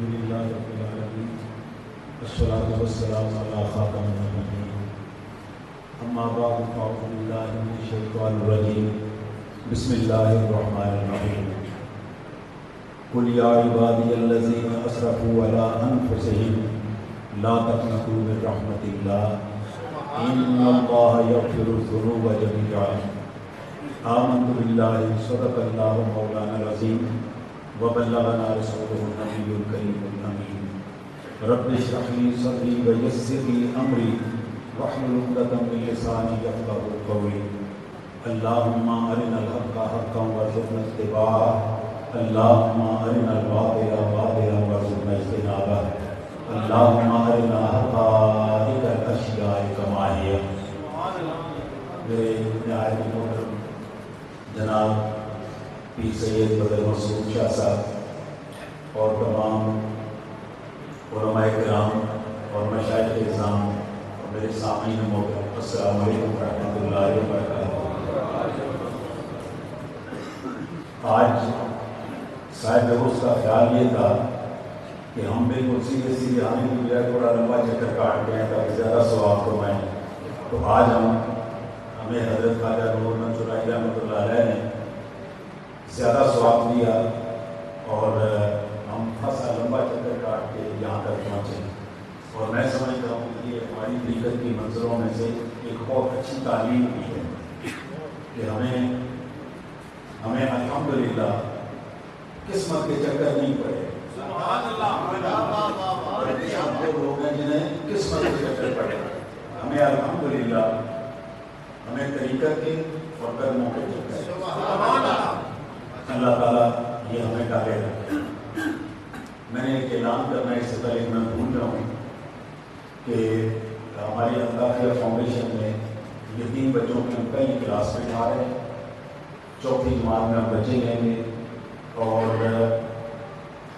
لله رب العالمين والصلاة والسلام على خاتم النبيين أما بعد فأعوذ بالله من الشيطان الرجيم بسم الله الرحمن الرحيم قل يا عبادي الذين أسرفوا على أنفسهم لا تقنطوا من رحمة الله إن الله يغفر الذنوب جميعا آمنت بالله صدق الله مولانا العظيم وبلغنا رسوله النبي الكريم الأمين رب اشرح لي صدري ويسر لي أمري واحلل عقدة من لساني يفقهوا قولي اللهم أرنا الحق حقا وارزقنا اتباعه اللهم أرنا الباطل باطلا وارزقنا اجتنابه اللهم أرنا حقائق الأشياء كما هي. میرے نہایت محترم جناب پیر سید بدر مسعود شاہ صاحب اور تمام علماء کرام اور مشائخ اعظام اور میرے سامعین محترم السلام علیکم ورحمۃ اللہ وبرکاتہ. آج صاحب اس کا خیال یہ تھا کہ ہم بالکل سیدھے سیدھے آنے کی بجائے تھوڑا لمبا چکر کاٹ کے ہیں تاکہ زیادہ ثواب کمائیں. تو آج ہمیں حضرت خواجہ نور منصور رحمۃ اللہ علیہ نے زیادہ ثواب دیا اور ہم خاصا لمبا چکر کاٹ کے یہاں تک پہنچے. اور میں سمجھتا ہوں کہ یہ ہماری طریقت کی منظروں میں سے ایک بہت اچھی تعلیم بھی ہے کہ ہمیں الحمدللہ قسمت کے چکر نہیں پڑے. وہ لوگ ہیں جنہیں قسمت کے چکر پڑے. ہمیں الحمدللہ ہمیں طریقت کے اور قدموں کے چکر اللہ تعالیٰ یہ ہمیں ڈالے گا. میں نے ایک اعلان کرنا اس سے پہلے میں بھول رہا ہوں کہ ہماری الطافیہ فاؤنڈیشن میں یتیم بچوں کی ہم پہلی کلاس میں پڑھا رہے ہیں. چوتھی جماعت میں ہم بچے لیں گے اور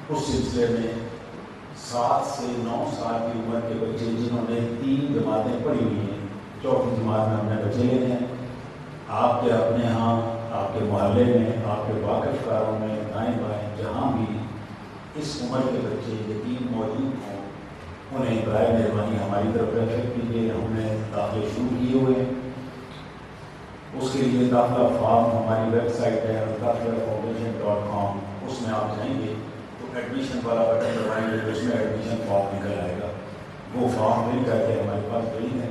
اس سلسلے میں 7 سے 9 سال کی عمر کے بچے جنہوں نے 3 جماعتیں پڑھی ہوئی ہیں چوتھی جماعت میں ہم نے بچے لینے ہیں. آپ کے اپنے ہاں آپ کے محلے میں آپ کے واقف کاروں میں دائیں بائیں جہاں بھی اس عمر کے بچے یتیم موجود ہوں انہیں برائے مہربانی ہماری طرف ریفر کیجیے. ہم نے داخلے شروع کیے ہوئے ہیں. اس کے لیے داخلہ فارم ہماری ویب سائٹ ہے الطافیہfoundation.com. اس میں آپ جائیں گے تو ایڈمیشن والا بٹن دبائیں گے تو اس میں ایڈمیشن فارم نکل آئے گا. وہ فارم مل کر کے ہمارے پاس گئی ہے.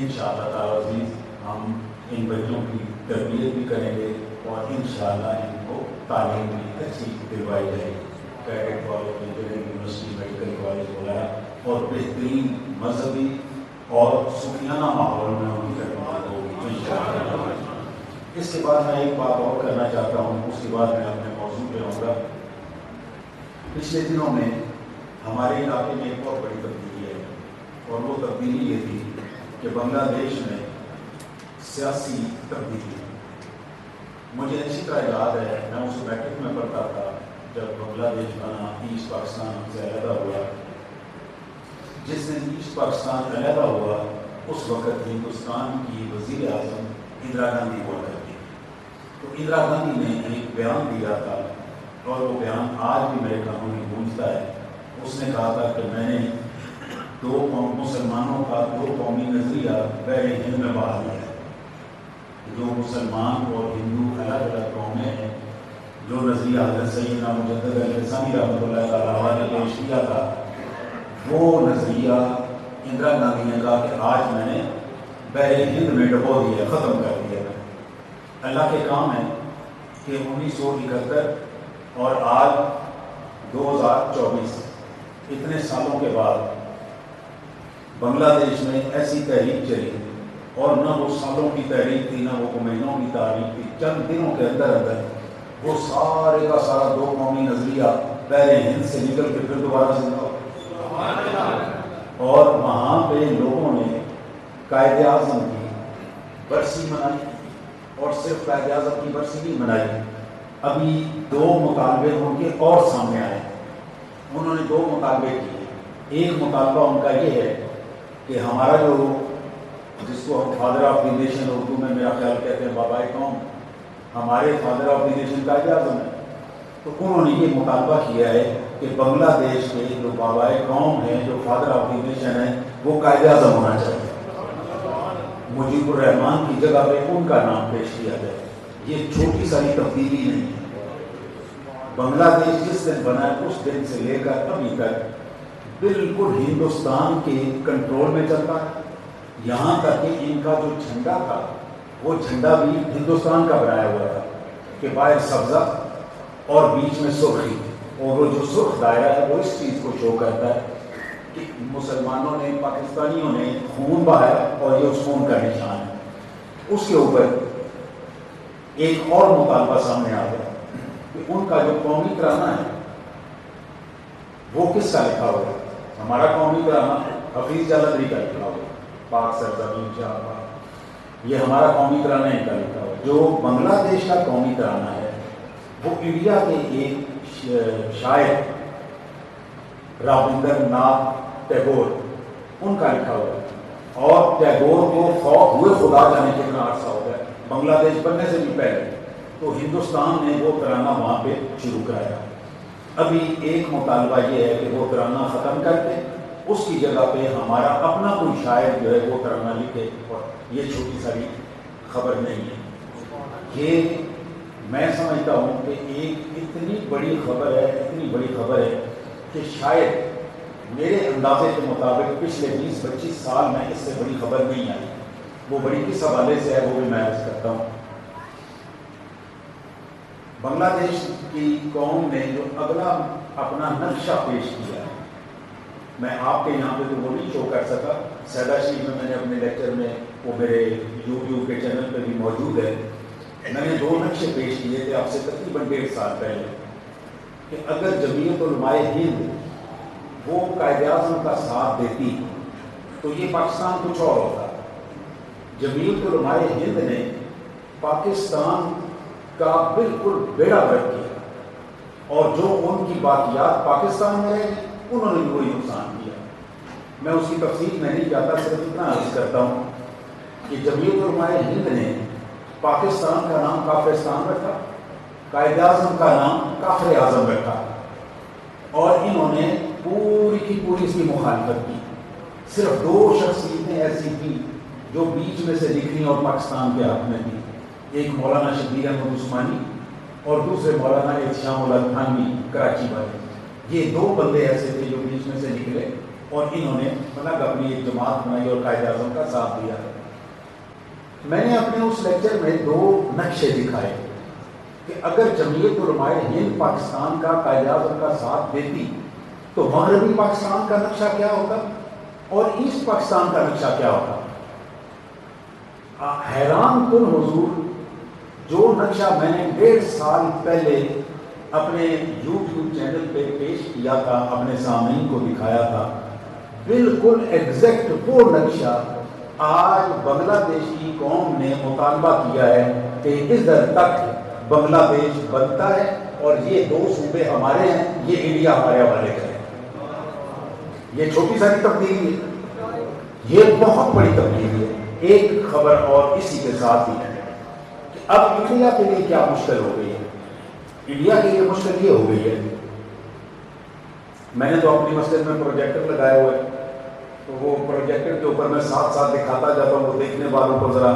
انشاءاللہ تعالی عزیز ہم ان بچوں کی تربیت بھی کریں گے اور انشاءاللہ ان کو تعلیم بھی اچھی دلوائی جائے گی. Cadet college engineering university medical college وغیرہ اور بہترین مذہبی اور سفیانہ ماحول میں ان کی تربیت ہوگی انشاءاللہ. اس کے بعد میں ایک بات اور کرنا چاہتا ہوں, اس کے بعد میں اپنے موضوع پہ آؤں گا. پچھلے دنوں میں ہمارے علاقے میں ایک بہت بڑی تبدیلی ہے اور وہ تبدیلی یہ تھی کہ بنگلہ دیش میں سیاسی تبدیلی. مجھے اچھی طرح یاد ہے میں اس میٹرک میں پڑھتا تھا جب بنگلہ دیش بنا, ایسٹ پاکستان سے علیحدہ ہوا. جس دن ایسٹ پاکستان علیحدہ ہوا اس وقت ہندوستان کی وزیر اعظم اندرا گاندھی ہوا کرتی. تو اندرا گاندھی نے ایک بیان دیا تھا اور وہ بیان آج بھی میرے کانوں میں گونجتا ہے. اس نے کہا تھا کہ میں نے مسلمانوں کا 2 قومی نظریہ بحر ہند میں بہا دیا ہے. جو مسلمان اور ہندو الگ الگ قومیں ہیں, جو نظریہ حضرت سیدنا مجدد الفسانی رحمۃ اللہ تعالیٰ نے پیش کیا تھا وہ نظریہ اندرا گاندھی نے کہا کہ آج میں نے بحر ہند میں ڈبو دیا, ختم کر دیا. اللہ کے کام ہے کہ 1971 اور آج 2024 اتنے سالوں کے بعد بنگلہ دیش میں ایسی تحریک چلی اور نہ وہ سالوں کی تحریک تھی نہ وہ مہینوں کی تحریک تھی. چند دنوں کے اندر اندر وہ سارے کا سارا 2 قومی نظریہ بحر ہند سے نکل کے پھر دوبارہ زندہ ہو. اور وہاں پہ لوگوں نے قائد اعظم کی برسی منائی اور صرف قائد اعظم کی برسی نہیں منائی, ابھی 2 مطالبے ان کے اور سامنے آئے. انہوں نے 2 مطالبے کیے. ایک مطالبہ ان کا یہ ہے کہ ہمارا جو جس کو ہم father of the nation Urdu میں میرا خیال کہتے ہیں بابائے قوم, ہمارے father of the nation Quaid Azam ہے. تو انہوں نے یہ مطالبہ کیا ہے کہ بنگلہ دیش کے جو بابائے قوم ہیں، جو فادر آف دی نیشن ہے، وہ قائد اعظم ہونا چاہیے. مجیب الرحمان کی جگہ پہ ان کا نام پیش کیا جائے. یہ چھوٹی ساری تبدیلی نہیں ہے. بنگلہ دیش جس دن بنا ہے اس دن سے لے کر ابھی تک بالکل ہندوستان کے کنٹرول میں چلتا ہے. یہاں تک کہ ان کا جو جھنڈا تھا وہ جھنڈا بھی ہندوستان کا بنایا ہوا تھا کہ باہر سبزہ اور بیچ میں سرخی، اور وہ جو سرخ دائرہ ہے وہ اس چیز کو شو کرتا ہے کہ مسلمانوں نے، پاکستانیوں نے خون بہایا اور یہ اس خون کا نشان ہے. اس کے اوپر ایک اور مطالبہ سامنے آ گیا کہ ان کا جو قومی ترانہ ہے وہ کس کا لکھا ہوا ہے. ہمارا قومی ترانہ حفیظ جالندھری کا لکھا ہوا ہے، پاک سرزمین شاہ پاک، یہ ہمارا قومی ترانہ ان کا لکھا ہوا ہے. جو بنگلہ دیش کا قومی ترانہ ہے وہ انڈیا کے ایک شاعر رابندر ناتھ ٹیگور ان کا لکھا ہوا ہے. اور ٹیگور کو فوت ہوئے خدا جانے کتنا عرصہ ہو گیا، بنگلہ دیش بننے سے بھی پہلے، تو ہندوستان نے وہ ترانہ وہاں پہ شروع کرایا. ابھی ایک مطالبہ یہ ہے کہ وہ ترانہ ختم کر کے اس کی جگہ پہ ہمارا اپنا کوئی شاعر جو ہے وہ ترانہ لکھے. اور یہ چھوٹی ساری خبر نہیں ہے. یہ میں سمجھتا ہوں کہ ایک اتنی بڑی خبر ہے کہ شاید میرے اندازے کے مطابق پچھلے 20-25 سال میں اس سے بڑی خبر نہیں آئی. وہ بڑی کس حوالے سے ہے وہ بھی میں عرض کرتا ہوں. بنگلہ دیش کی قوم نے جو اگلا اپنا نقشہ پیش کیا ہے، میں آپ کے یہاں پہ تو وہ نہیں شو کر سکا. سیدہ شریف میں نے اپنے لیکچر میں، وہ میرے یوٹیوب کے چینل پہ بھی موجود ہے، میں نے 2 نقشے پیش کیے تھے آپ سے تقریباً 1.5 سال پہلے کہ اگر جمعیت علماء ہند وہ قائد اعظم کا ساتھ دیتی تو یہ پاکستان کچھ اور ہوتا. جمعیت علماء ہند نے پاکستان کا بالکل بیڑا غرق کیا، اور جو ان کی باقیات پاکستان میں رہے انہوں نے بھی وہی نقصان کیا. میں اس کی تفصیل میں نہیں جاتا، صرف اتنا عرض کرتا ہوں کہ جمعیت علماء ہند نے پاکستان کا نام کافرستان رکھا، قائد اعظم کا نام کافر اعظم رکھا، اور انہوں نے پوری کی پوری اس کی مخالفت کی. صرف 2 شخصیتیں ایسی تھیں جو بیچ میں سے نکلی اور پاکستان کے حق میں تھی. ایک مولانا شبیر احمد عثمانی اور دوسرے مولانا احتشام اللہ تھانوی کراچی والے. یہ 2 بندے ایسے تھے جو بیچ میں سے نکلے اور انہوں نے مطلب اپنی ایک جماعت بنائی اور قائد اعظم کا ساتھ دیا. میں نے اپنے اس لیکچر میں 2 نقشے دکھائے کہ اگر جمعیت علماء ہند پاکستان کا قائد اعظم کا ساتھ دیتی تو مغربی پاکستان کا نقشہ کیا ہوتا اور ایسٹ پاکستان کا نقشہ کیا ہوتا. حیران کن حضور، جو نقشہ میں نے 1.5 سال پہلے اپنے یوٹیوب چینل پہ پیش کیا تھا، اپنے سامعین کو دکھایا تھا، بالکل ایگزیکٹ وہ نقشہ آج بنگلہ دیش کی قوم نے مطالبہ کیا ہے کہ ادھر تک بنگلہ دیش بنتا ہے اور یہ 2 صوبے ہمارے ہیں، یہ انڈیا ہمارے حوالے کا ہے. یہ چھوٹی ساری تبدیلی ہے، یہ بہت بڑی تبدیلی ہے. ایک خبر اور اسی کے ساتھ ہی ہے کہ اب انڈیا کے لیے کیا مشکل ہو گئی ہے. انڈیا کے لیے مشکل یہ ہو گئی ہے، میں نے تو اپنی مسجد میں پروجیکٹر لگائے ہوئے، تو وہ پروجیکٹر کے اوپر میں ساتھ ساتھ دکھاتا جاتا ہوں، وہ دیکھنے والوں کو ذرا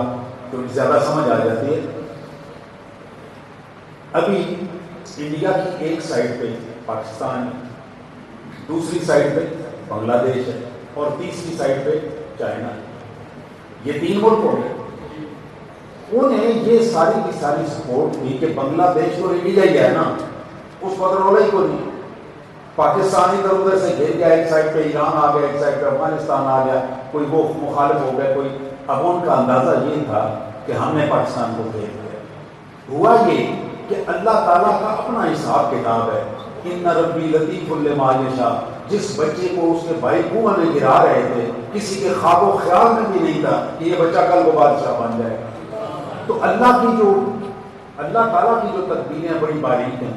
تھوڑی زیادہ سمجھ آ جاتی ہے. ابھی انڈیا کی ایک سائڈ پہ پاکستان ہے، دوسری سائڈ پہ بنگلہ دیش ہے اور تیسری سائڈ پہ چائنا ہے. یہ 3 ملک ہو گئے. انہیں یہ ساری کی ساری سپورٹ تھی کہ بنگلہ دیش تو انڈیا ہی ہے نا، اس پر رولا ہی کو نہیں. پاکستان ادھر ادھر سے گھر گیا، ایک سائڈ پہ ایران آ گیا، ایک سائڈ پہ افغانستان آ گیا، کوئی وہ مخالف ہو گیا کوئی. اب ان کا اندازہ یہ تھا کہ ہم نے پاکستان کو گھیر دیا. ہوا یہ کہ اللہ تعالیٰ کا اپنا حساب کتاب ہے. ان ربی لطیف لما یشاء. جس بچے کو اس کے بھائی کنویں میں گرا رہے تھے، کسی کے خواب و خیال میں بھی نہیں تھا کہ یہ بچہ کل کو بادشاہ بن جائے. تو اللہ تعالیٰ کی جو تدبیریں بڑی باریک ہیں.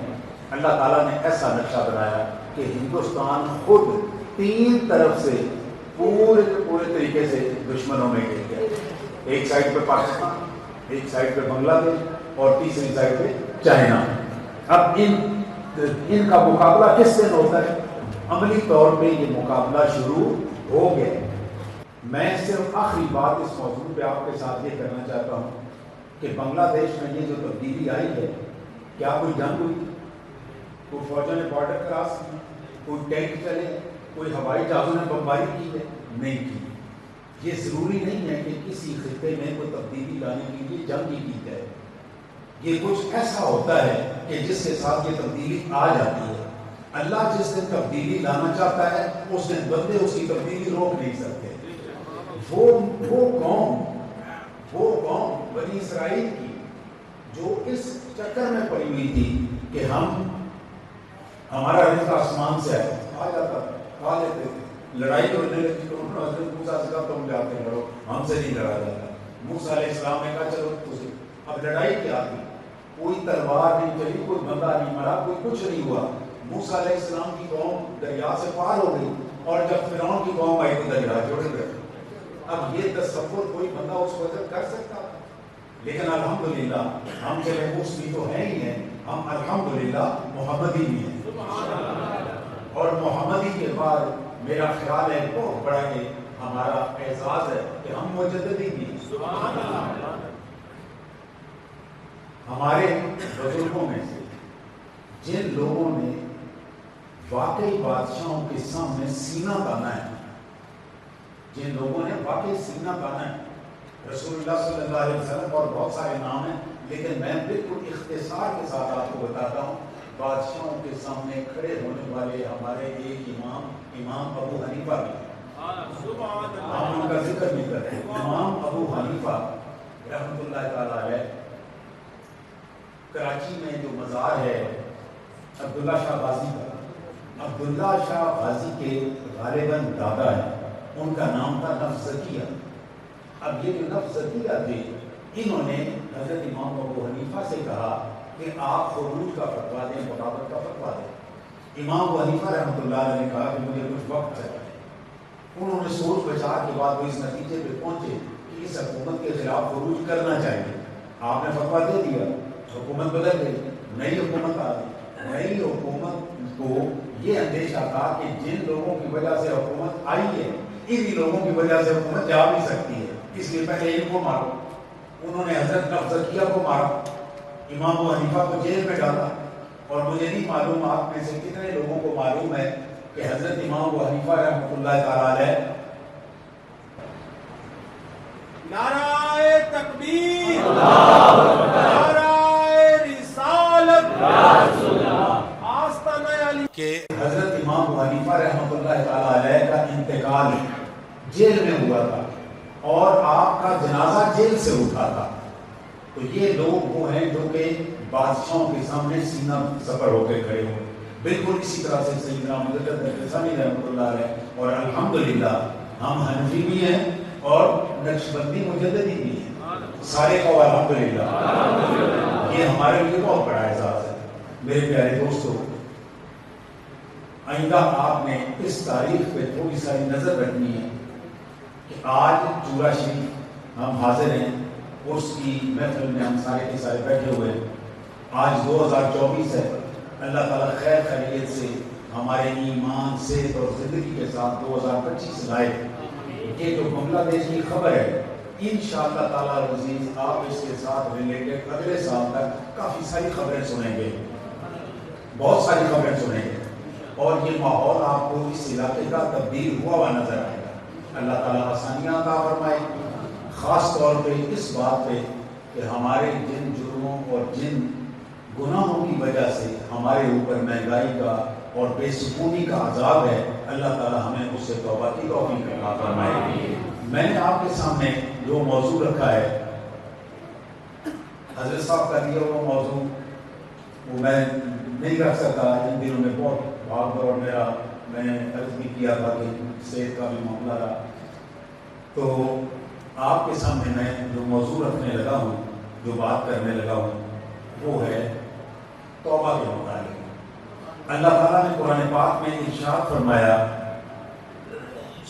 اللہ تعالیٰ نے ایسا نقشہ بنایا کہ ہندوستان خود 3 طرف سے پورے طریقے سے دشمنوں میں گر گیا. ایک سائڈ پہ پاکستان، ایک سائڈ پہ بنگلہ دیش اور تیسری سائڈ پہ چائنا. اب ان ان کا مقابلہ کس دن ہوتا ہے؟ عملی طور پہ یہ مقابلہ شروع ہو گیا۔ میں صرف آخری بات اس موضوع پہ آپ کے ساتھ یہ کرنا چاہتا ہوں کہ بنگلہ دیش میں یہ جو تبدیلی آئی ہے، کیا کوئی جنگ ہوئی؟ کوئی فوجوں نے بارڈر کراس کی؟ کوئی ٹینک چلے؟ کوئی ہوائی جہازوں نے بمباری کی ہے؟ نہیں کی۔ یہ ضروری نہیں ہے کہ کسی خطے میں کوئی تبدیلی لانے کے لیے جنگ ہی کی جائے۔ یہ کچھ ایسا ہوتا ہے کہ جس کے ساتھ یہ تبدیلی آ جاتی ہے۔ اللہ جس دن تبدیلی لانا چاہتا ہے اس دن بندے اس کی تبدیلی روک نہیں سکتے۔ وہ قوم بنی اسرائیل کی جو اس چکر میں پڑی ہوئی تھی کہ ہمارا رزق آسمان سے آ جاتا تھا، کھا لیتے تھے، لڑائی ہونے لگی تو انہوں نے حضرت موسیٰ سے کہا تم جا کے لڑو، ہم سے نہیں لڑا جاتا۔ موسیٰ علیہ السلام نے کہا چلو تجھے، اب لڑائی کیا تھی؟ کوئی تلوار نہیں چلی، کوئی بندہ نہیں مرا، کوئی کچھ نہیں ہوا۔ موسیٰ علیہ السلام کی قوم دریا سے پار ہو گئی، اور جب فرعون کی قوم آئی تو دریا جڑ گئے۔ اب یہ تصور کوئی بندہ اس وقت کر سکتا تھا؟ لیکن الحمدللہ ہم چلے مسلم تو ہیں ہی ہیں، ہم الحمدللہ محمدی بھی ہیں، اور محمدی کے بعد میرا خیال ہے بہت بڑا یہ ہمارا اعزاز ہے کہ ہم مجددی بھی ہیں۔ ہمارے بزرگوں میں سے جن لوگوں نے واقعی بادشاہوں کے سامنے سینہ تانا ہے، جن لوگوں نے واقعی سینہ تانا ہے، رسول اللہ صلی اللہ علیہ وسلم اور بہت سارے نام ہیں، لیکن میں بالکل اختصار کے ساتھ آپ کو بتاتا ہوں۔ بادشاہوں کے سامنے کھڑے ہونے والے ہمارے ایک امام ابو حنیفہ بھی، ہم ان کا ذکر نہیں کرتے۔ امام ابو حنیفہ رحمۃ اللہ تعالیٰ علیہ، کراچی میں جو مزار ہے عبداللہ شاہ غازی کا، عبداللہ شاہ غازی کے غالباً دادا ہیں، ان کا نام تھا نفس زکیہ۔ اب یہ جو نفس زکیہ تھے، انہوں نے حضرت امام ابو حنیفہ سے کہا کہ آپ خروج کا فتویٰ دیں، بغاوت کا فتویٰ دیں۔ امام ابو حنیفہ رحمۃ اللہ علیہ نے کہا کہ مجھے کچھ وقت چاہیے۔ انہوں نے سوچ بچار کے بعد وہ اس نتیجے پہ پہنچے کہ اس حکومت کے خلاف خروج کرنا چاہیے۔ آپ نے فتویٰ دے دیا، حکومت بدل گئی، نئی حکومت آ گئی۔ نئی حکومت کو یہ اندیشہ تھا کہ جن لوگوں کی وجہ سے حکومت آئی ہے، انہی لوگوں کی وجہ سے حکومت جا بھی سکتی ہے، اس لیے پہلے ان کو مارو۔ انہوں نے حضرت نفس زکیہ کو مارا، امام ابو حنیفہ کو جیل میں ڈالا، اور مجھے نہیں معلوم آپ میں سے کتنے لوگوں کو معلوم ہے کہ حضرت امام ابو حنیفہ رحمۃ اللہ تعالیٰ علیہ نعرہ تکبیر، نعرہ رسالت، آستانہ علی، کہ حضرت امام ابو حنیفہ رحمۃ اللہ تعالیٰ علیہ کا انتقال جیل میں ہوا تھا اور آپ کا جنازہ جیل سے اٹھا تھا۔ تو یہ لوگ وہ ہیں جو کہ بادشاہوں کے سامنے سینہ سپر ہو کے کھڑے ہوئے، بالکل اسی طرح سے سیدنا مجدد ثانی رحمۃ اللہ علیہ، اور الحمدللہ ہم حنفی بھی ہیں اور نقشبندی مجددی بھی ہیں، سارے کو الحمدللہ۔ یہ ہمارے لیے بہت بڑا اعزاز ہے۔ میرے پیارے دوستو، آئندہ آپ نے اس تاریخ پہ تھوڑی ساری نظر رکھنی ہے کہ آج چورا شریف ہم حاضر ہیں، اس کی محفل میں ہم سارے کے سارے بیٹھے ہوئے ہیں۔ آج 2024 ہے، اللہ تعالیٰ خیر خیریت سے ہمارے ایمان صحت اور زندگی کے ساتھ 2025 لائے۔ یہ جو بنگلہ دیش کی خبر ہے، انشاءاللہ تعالیٰ عزیز آپ اس کے ساتھ ریلیٹڈ اگلے سال تک کافی ساری خبریں سنیں گے، بہت ساری خبریں سنیں گے، اور یہ ماحول آپ کو اس علاقے کا تبدیل ہوا ہوا نظر آئے گا۔ اللہ تعالیٰ آسانیاں عطا فرمائے، خاص طور پہ اس بات پہ کہ ہمارے جن جرموں اور جن گناہوں کی وجہ سے ہمارے اوپر مہنگائی کا اور بے سکونی کا عذاب ہے، اللہ تعالیٰ ہمیں اس سے توبہ کی توفیق عطا فرمائے۔ میں نے آپ کے سامنے جو موضوع رکھا ہے، حضرت صاحب کا دیا ہوا موضوع وہ میں نہیں رکھ سکتا، ان دنوں میں بہت بھاگ دوڑ میرا، میں نے عرض بھی کیا تھا کہ صحت کا بھی معاملہ رہا، تو آپ کے سامنے میں جو موضوع رکھنے لگا ہوں، جو بات کرنے لگا ہوں، وہ ہے توبہ کے متعلق۔ اللہ تعالیٰ نے قرآن پاک میں ارشاد فرمایا،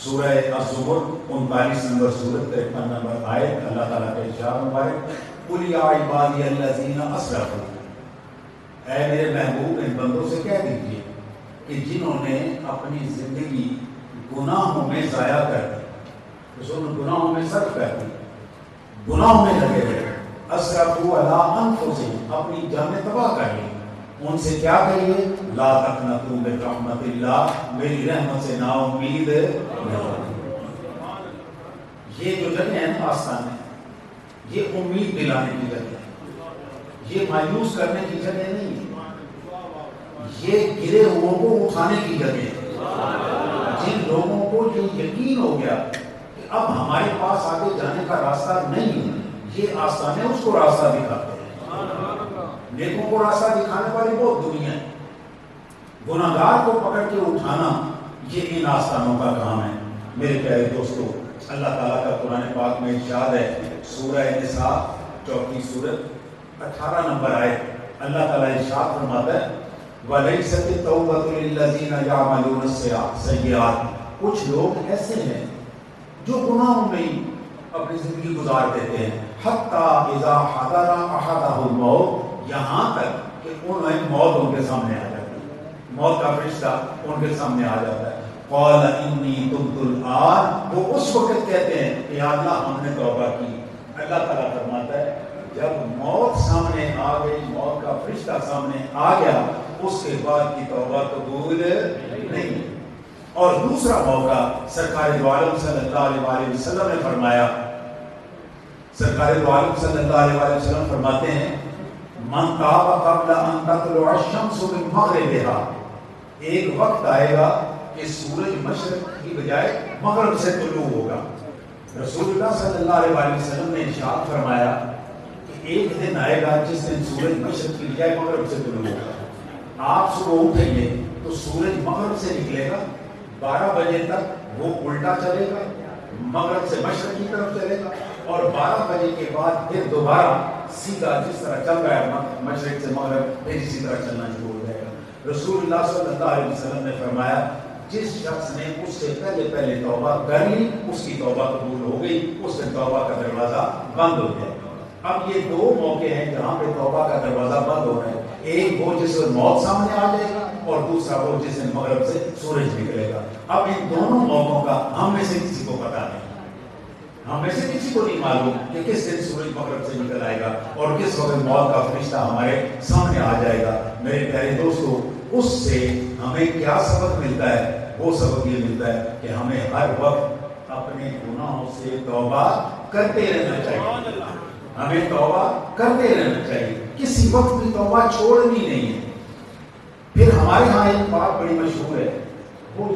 سورہ الزمر 39 نمبر سورت 53 نمبر آیت، اللہ تعالیٰ کا ارشاد مبارک، قُلْ يَا عِبَادِيَ الَّذِينَ أَسْرَفُوا، اے میرے محبوب ان بندوں سے کہہ دیجیے کہ جنہوں نے اپنی زندگی گناہوں میں ضائع کر دی، رسول گناہوں میں صرف کر دی، گناہوں میں لگے رہے، اسرفوا علی انفسہم، اپنی جانیں تباہ کر لی، ان سے کیا کہیے؟ لا تقنطوا من رحمت اللہ، میری رحمت سے نا امید نہ ہو۔ یہ جو جگہ ہے نا آستانے، یہ امید دلانے کی جگہ ہے، یہ مایوس کرنے کی جگہ نہیں ہے، یہ گرے ہوئوں کو اٹھانے کی جگہ ہے۔ جن لوگوں کو یہ یقین ہو گیا کہ اب ہمارے پاس آگے جانے کا راستہ نہیں ہے، یہ آستانے اس کو راستہ دکھاتے ہیں۔ نیکوں کو راستہ دکھانے والی بہت دنیا ہے، گناہگار کو پکڑ کے اٹھانا یہ ان آستانوں کا کام ہے۔ میرے پیارے دوستو، اللہ تعالیٰ کا قرآن پاک میں ارشاد ہے، سورہ نساء 34 سورت 18 نمبر آیت، اللہ تعالیٰ ارشاد فرماتا ہے وَلَيْسَتِ التَّوْبَةُ لِلَّذِينَ يَعْمَلُونَ السَّيِّئَاتِ، کچھ لوگ ایسے ہیں جو گناہوں میں ہی اپنی زندگی گزار دیتے ہیں، حَتَّى إِذَا حَضَرَ أَحَدَهُ الْمَوْتُ، یہاں تک کہ انہیں موت ان کے سامنے آ جاتی ہے، موت کا فرشتہ ان کے سامنے آ جاتا ہے، قَالَ إِنِّي تُبْتُ الْآنَ، وہ اس وقت کہتے ہیں کہ یا اللہ ہم نے توبہ کی۔ اللہ تعالیٰ فرماتا ہے جب موت سامنے آ گئی، موت کا فرشتہ سامنے آ گیا، اس کے بعد کی توبہ قبول نہیں۔ اور دوسرا موقع سرکار دو عالم صلی اللہ علیہ وسلم نے فرمایا، سرکار دو عالم صلی اللہ علیہ وسلم فرماتے ہیں من تاب قبل ان تطلع الشمس من مغربها، ایک وقت آئے گا کہ سورج مشرق کی بجائے مغرب سے طلوع ہوگا۔ رسول اللہ صلی اللہ علیہ وسلم نے ارشاد فرمایا کہ ایک دن آئے گا جس دن سورج مشرق کی بجائے مغرب سے طلوع ہوگا۔ آپ صبح اٹھیں گے تو سورج مغرب سے نکلے گا، 12 بجے تک وہ الٹا چلے گا، مغرب سے مشرق کی طرف چلے گا، اور 12 بجے کے بعد پھر دوبارہ سیدھا جس طرح چل رہا ہے مشرق سے مغرب پھر اسی طرح چلنا شروع ہو جائے گا۔ رسول اللہ صلی اللہ علیہ وسلم نے فرمایا جس شخص نے اس سے پہلے توبہ کر لی اس کی توبہ قبول ہو گئی، اس سے توبہ کا دروازہ بند ہو گیا۔ اب یہ دو موقع ہیں جہاں پہ توبہ کا دروازہ بند ہو رہا ہے، ایک وہ جس وقت موت سامنے آ جائے گا، اور دوسرا وہ جس دن مغرب سے سورج نکلے گا۔ اب ان دونوں موقعوں کا ہم میں سے کسی کو پتہ نہیں، ہم میں سے کسی کو نہیں معلوم کہ کس دن سورج مغرب سے نکل آئے گا اور کس وقت موت کا فرشتہ ہمارے سامنے آ جائے گا۔ میرے پیارے دوستو، اس سے ہمیں کیا سبق ملتا ہے؟ وہ سبق یہ ملتا ہے کہ ہمیں ہر وقت اپنے گناہوں سے توبہ کرتے رہنا چاہیے، ہمیں توبہ کرتے رہنا چاہیے، کسی وقت بھی توبہ چھوڑنی نہیں ہے۔ پھر ہمارے ہاں ایک بات بڑی مشہور ہے، وہ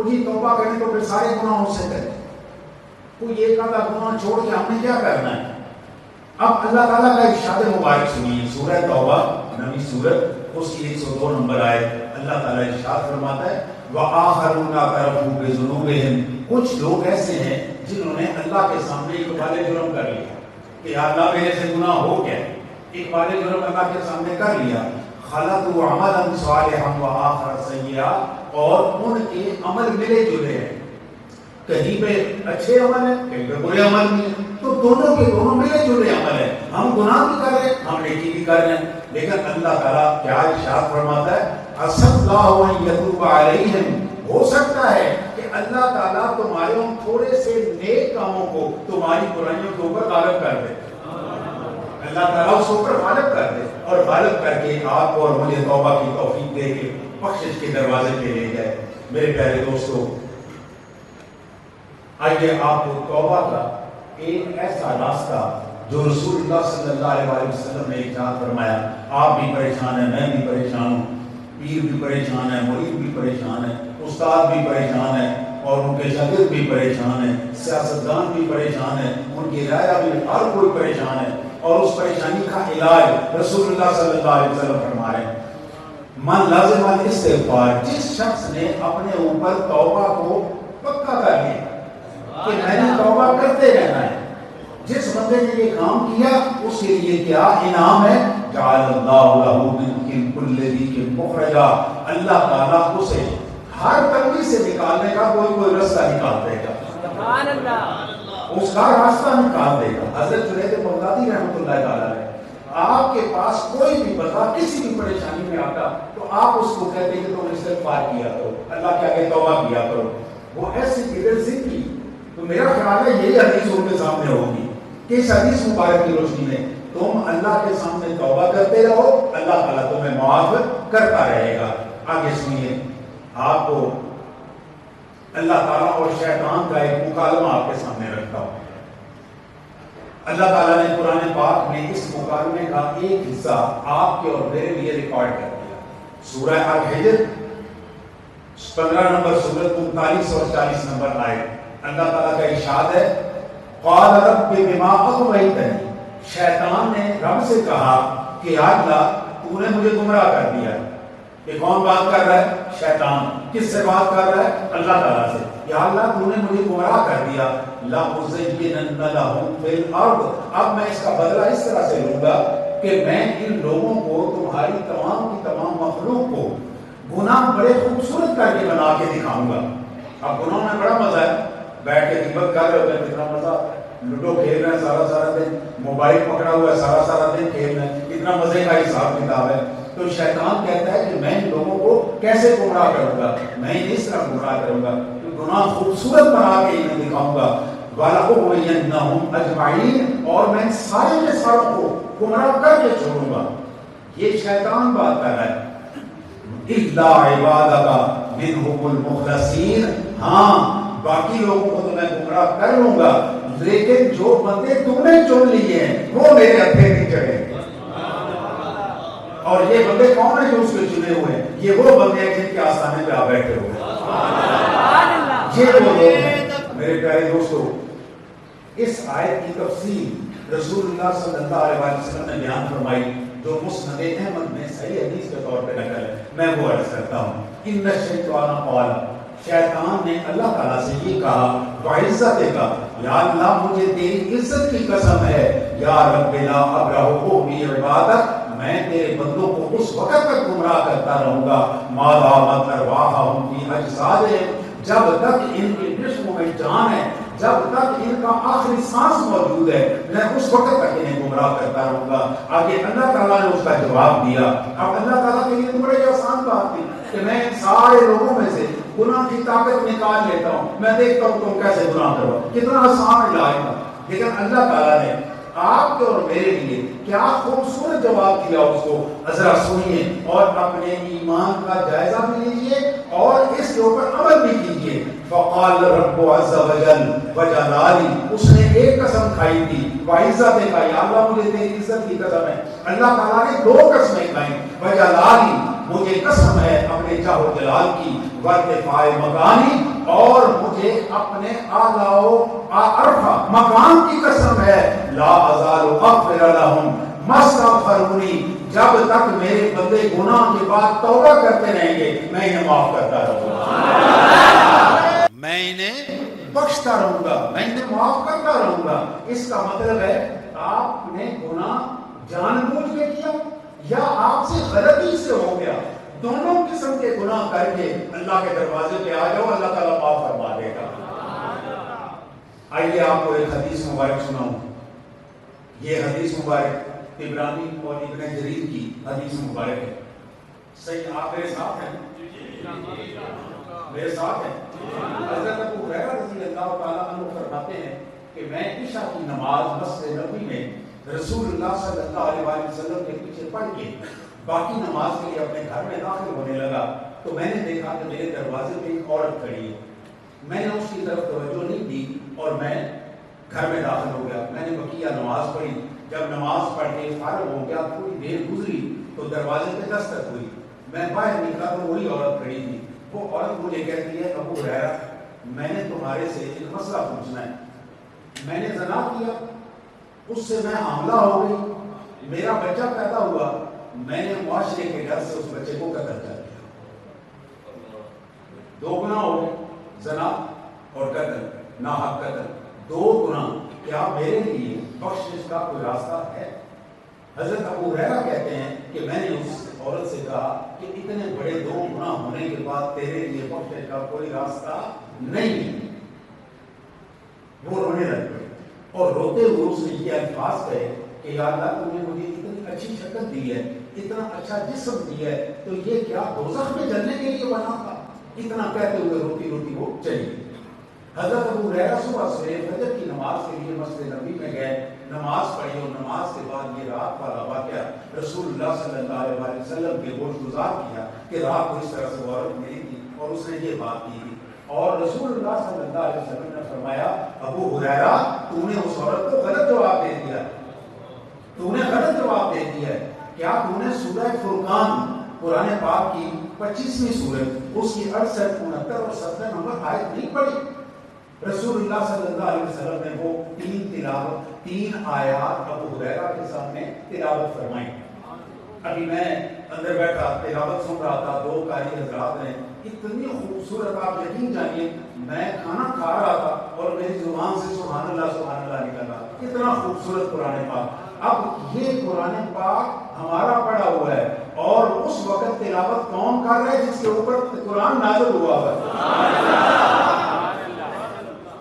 جی توبہ کریں تو پھر سارے گناہوں سے کریں، کوئی ایک آدھا گناہ چھوڑ کے ہم نے کیا کرنا ہے؟ اب اللہ تعالیٰ کا ارشاد مبارک سنیے، سورہ توبہ 9 سورت اس کی 102 نمبر آئے، اللہ تعالیٰ ارشاد فرماتا ہے وَآخَرُونَ اعْتَرَفُوا بِذُنُوبِهِمْ، کچھ لوگ ایسے ہیں جنہوں نے اللہ کے سامنے اقبال جرم کر لیا کہ یا اللہ میرے سے گناہ ہو گیا، اقبال جرم اللہ کے سامنے کر لیا، خَلَطُوا عَمَلًا صَالِحًا وَآخَرَ سَيِّئًا، اور ان کے عمل ملے جلے ہیں، کہیں پہ اچھے عمل ہیں کہیں پہ برے عمل بھی ہیں، تو دونوں کے دونوں ملے جلے عمل ہیں، ہم گناہ بھی کر رہے ہیں ہم نیکی بھی کر رہے ہیں، لیکن اللہ تعالیٰ کیا ارشاد فرماتا ہے عَسَى اللَّهُ أَن يَتُوبَ عَلَيْهِمْ، ہو سکتا ہے کہ اللہ تعالیٰ تمہارے ان تھوڑے سے نیک کاموں کو تمہاری برائیوں کے اوپر غالب کر دے، اللہ تعالیٰ اس اوپر غالب کر دے اور غالب کر کے آپ کو اور مجھے توبہ کی توفیق دے کے بخشش کے دروازے پہ لے جائے۔ میرے پیارے دوستو، آئیے آپ کو توبہ کا ایک ایسا راستہ جو رسول اللہ صلی اللہ علیہ وسلم نے ارشاد فرمایا، آپ بھی پریشان ہیں، میں بھی پریشان ہوں، پیر بھی پریشان ہے، مرید بھی پریشان ہے، استاد بھی پریشان ہے اور ان کے شاگرد بھی پریشان ہیں، سیاستدان بھی پریشان ہے، ان کی رعایا بھی، ہر کوئی پریشان ہے، اور اس پریشانی کا علاج رسول اللہ صلی اللہ علیہ وسلم فرما رہے ہیں من لازم الاستغفار، جس شخص نے اپنے اوپر توبہ کو پکا کر لیا کہ میں نے توبہ کرتے رہنا ہے، جس بندے نے یہ کام کیا اس کے لیے کیا انعام ہے، جعل اللہ لہ من کل ضیق مخرجا، اللہ تعالیٰ اسے ہر تنگی سے نکالنے کا کوئی راستہ نکال دے گا، سبحان اللہ، اس کا راستہ نکال دے گا۔ حضرت جنید بغدادی رحمۃ اللہ تعالیٰ علیہ آپ کے پاس کوئی بھی بندہ کسی بھی پریشانی میں آتا تو آپ اس کو کہتے کہ تم استغفار کیا کرو، اللہ کے آگے توبہ کیا کرو، وہ ایسی بغیر ذکری. تو میرا خیال ہے یہی حدیث ان کے سامنے ہوگی کہ اس حدیث مبارک کی روشنی میں تم اللہ کے سامنے توبہ کرتے رہو، اللہ تعالیٰ تمہیں معاف کرتا رہے گا. آگے سنیے، آپ کو اللہ تعالیٰ اور شیطان کا ایک مکالمہ آپ کے سامنے رکھتا ہوں. اللہ تعالیٰ نے قرآن پاک میں اس مکالمے کا ایک حصہ آپ کے اور میرے لیے ریکارڈ کر دیا. سورہ الحجر 15 نمبر سورت 39 اور 40 نمبر آیت. اللہ تعالیٰ کا ارشاد ہے، قال رب بما اغویتنی، شیطان نے رب سے کہا کہ یا اللہ تو نے مجھے گمراہ کر دیا. یہ کون بات کر رہا ہے؟ شیطان. کس سے بات کر رہا ہے؟ اللہ تعالیٰ سے. یا اللہ تو نے مجھے گمراہ کر دیا، لَأُزَيِّنَنَّ لَهُمْ فِي الْأَرْضِ، اب میں اس کا بدلہ اس طرح سے لوں گا کہ میں ان لوگوں کو، تمہاری تمام کی تمام مخلوق کو گناہ بڑے خوبصورت کر کے بنا کے دکھاؤں گا. اب گناہ میں بڑا مزہ ہے، بیٹھ کے غیبت کر رہے ہوتے ہیں، کتنا مزہ آتا ہے. لوڈو کھیل رہے ہیں سارا دن، موبائل پکڑا ہوا ہے سارا دن کھیل رہے ہیں، اتنا مزے کا حساب کتاب ہے. تو شیطان کہتا ہے کہ میں ان لوگوں کو کیسے گمراہ کروں گا، میں انہیں اس طرح گمراہ کروں گا کہ گناہ خوبصورت بنا کے انہیں دکھاؤں گا. وَلَأُغْوِيَنَّهُمْ أَجْمَعِينَ، اور میں سارے کے ساروں کو گمراہ کر کے چھوڑوں گا. یہ شیطان بات کر رہا ہے. إِلَّا عِبَادَكَ مِنْهُمُ الْمُخْلَصِينَ، ہاں باقی لوگوں کو تو میں گمراہ کر لوں گا، لیکن جو بندے تم نے چن لیے ہیں وہ میرے ہتھے نہیں چڑھے. اور یہ بندے کون ہیں جو اس کے چنے ہوئے ہیں؟ یہ وہ بندے ہیں جن کے آستانے پہ آ بیٹھے ہوئے ہیں. یہ وہ لوگ ہیں. میرے پیارے دوستو، اس آیت کی تفصیل رسول اللہ صلی اللہ علیہ وسلم نے بیان فرمائی جو مسند احمد میں صحیح حدیث کے طور پہ نقل ہے. میں وہ عرض کرتا ہوں، ان الشیطان قال، شیطان نے اللہ تعالیٰ سے یہ کہا وعزت کا، یا اللہ مجھے تیری عزت کی قسم ہے، یا رب لا ابرہ بی عبادت، میں تیرے بندوں کو اس وقت تک گمراہ کرتا رہوں گا ما دامت ارواحہم فی اجسادہم، جب تک ان کے جسموں میں جان ہے، جب تک ان کا آخری سانس موجود ہے، میں اس وقت تک انہیں گمراہ کرتا رہوں گا. آگے اللہ تعالیٰ نے اس کا جواب دیا. اب اللہ تعالیٰ کے لیے بڑی آسان بات تھی کہ میں ان سارے لوگوں میں سے گناہ کی طاقت نکال لیتا ہوں، میں دیکھتا ہوں تم کیسے گناہ کرو. کتنا آسان علاج تھا. لیکن اللہ تعالیٰ نے آپ کے اور میرے لیے کیا خوبصورت جواب دیا اس کو. ذرا سنیے اور اپنے ایمان کا جائزہ بھی لیجیے اور اس کے اوپر عمل بھی کیجیے. فقال رب عز وجل وجلالی، اس نے ایک قسم کھائی تھی، وعزت کا، یا اللہ مجھے تیری عزت کی قسم ہے. اللہ تعالیٰ نے دو قسمیں کھائیں. وجلالی، مجھے قسم ہے اپنے جاہ و جلال کی، وارتفاع مکانی، اور مجھے اپنے اعلیٰ و ارفع مقام کی قسم ہے، لا ازال اغفر لهم ما استغفرونی، جب تک میرے بندے گناہ کے بعد توبہ کرتے رہیں گے میں انہیں معاف کرتا رہوں گا، میں انہیں بخشتا رہوں گا، میں انہیں معاف کرتا رہوں گا. اس کا مطلب ہے آپ نے گناہ جان بوجھ کے کیا یا آپ سے غلطی سے ہو گیا، دونوں قسم کے گناہ کر کے اللہ کے دروازے پہ آ جاؤ، اللہ تعالیٰ معاف فرما دے گا. آئیے آپ کو ایک حدیث مبارک سناؤں. یہ حدیث مبارک عبرانی اور ابن جریر کی حدیث مبارک ہے. صحیح، آپ میرے ساتھ ہیں؟ میرے ساتھ ہیں؟ حضرت ابو ہریرہ رضی اللہ تعالیٰ عنہ فرماتے ہیں کہ میں عشاء کی نماز مسجد نبوی میں رسول اللہ صلی اللہ علیہ وسلم کے پیچھے پڑھ کے باقی نماز کے لیے اپنے گھر میں داخل ہونے لگا تو میں نے دیکھا کہ میرے دروازے پہ ایک عورت کھڑی ہے. میں نے اس کی طرف توجہ نہیں دی اور میں گھر میں داخل ہو گیا. میں نے بقیہ نماز پڑھی. جب نماز پڑھ کے فارغ ہو گیا، تھوڑی دیر گزری تو دروازے پہ دستک ہوئی. میں باہر نکلا تو وہی عورت کھڑی تھی. وہ عورت مجھے کہتی ہے ابو ہریرہ میں نے تمہارے سے ایک مسئلہ پوچھنا ہے. میں نے زنا کیا، اس سے میں حاملہ ہو گئی، میرا بچہ پیدا ہوا، میں نے معاشرے کے ڈر سے اس بچے کو قتل کر دیا. دو گناہ ہو گئے، زنا اور قتل، ناحق قتل، دو گناہ. کیا میرے لیے بخشش کا کوئی راستہ ہے؟ حضرت ابو ہریرہ کہتے ہیں کہ میں نے اس عورت سے کہا کہ اتنے بڑے دو گناہ ہونے کے بعد تیرے لیے بخشش کا کوئی راستہ نہیں ہے. وہ رونے لگ گئے اور روتے ہوئے اس نے یہ الفاظ کہے کہ یا اللہ تم نے مجھے اتنی اچھی شکل دی ہے، اتنا اچھا جسم دیا ہے، تو یہ کیا دوزخ میں جلنے کے لیے بنا تھا؟ اتنا کہتے ہوئے روتی روتی وہ چلی۔ حضرت ابو ہریرہ صبح سویرے فجر کی نماز کے لیے مسجد نبوی میں گئے، نماز پڑھی اور نماز کے بعد یہ رات والا واقعہ رسول اللہ صلی اللہ علیہ وسلم کے گوش گزار کیا کہ رات کو اس طرح سے وہ عورت ملی تھی اور اس نے یہ بات کی تھی، اور رسول اللہ صلی اللہ علیہ وسلم نے فرمایا ابو ہریرہ تو نے اس عورت کو غلط جواب دے دیا، تو نے غلط جواب دے دیا ہے، کیا تو نے سورہ فرقان قرآن پاک کی 25ویں سورت اس کی 68 69 اور 70 نمبر آیت نہیں پڑھی؟ رسول اللہ صلی اللہ علیہ وسلم نے وہ تین آیات ابو ہریرہ کے سامنے تلاوت فرمائی۔ ابھی میں اندر بیٹھا تلاوت سن رہا تھا، دو قاری حضرات نے اتنی خوبصورت، آپ یقین جانیے میں کھانا کھا رہا تھا اور میری زبان سے سبحان اللہ نکل رہا، اتنا خوبصورت قرآن پاک۔ اب یہ قرآن پاک ہمارا پڑھا ہوا ہے اور اس وقت تلاوت کون کر رہا ہے؟ جس کے اوپر قرآن نازل ہوا ہے۔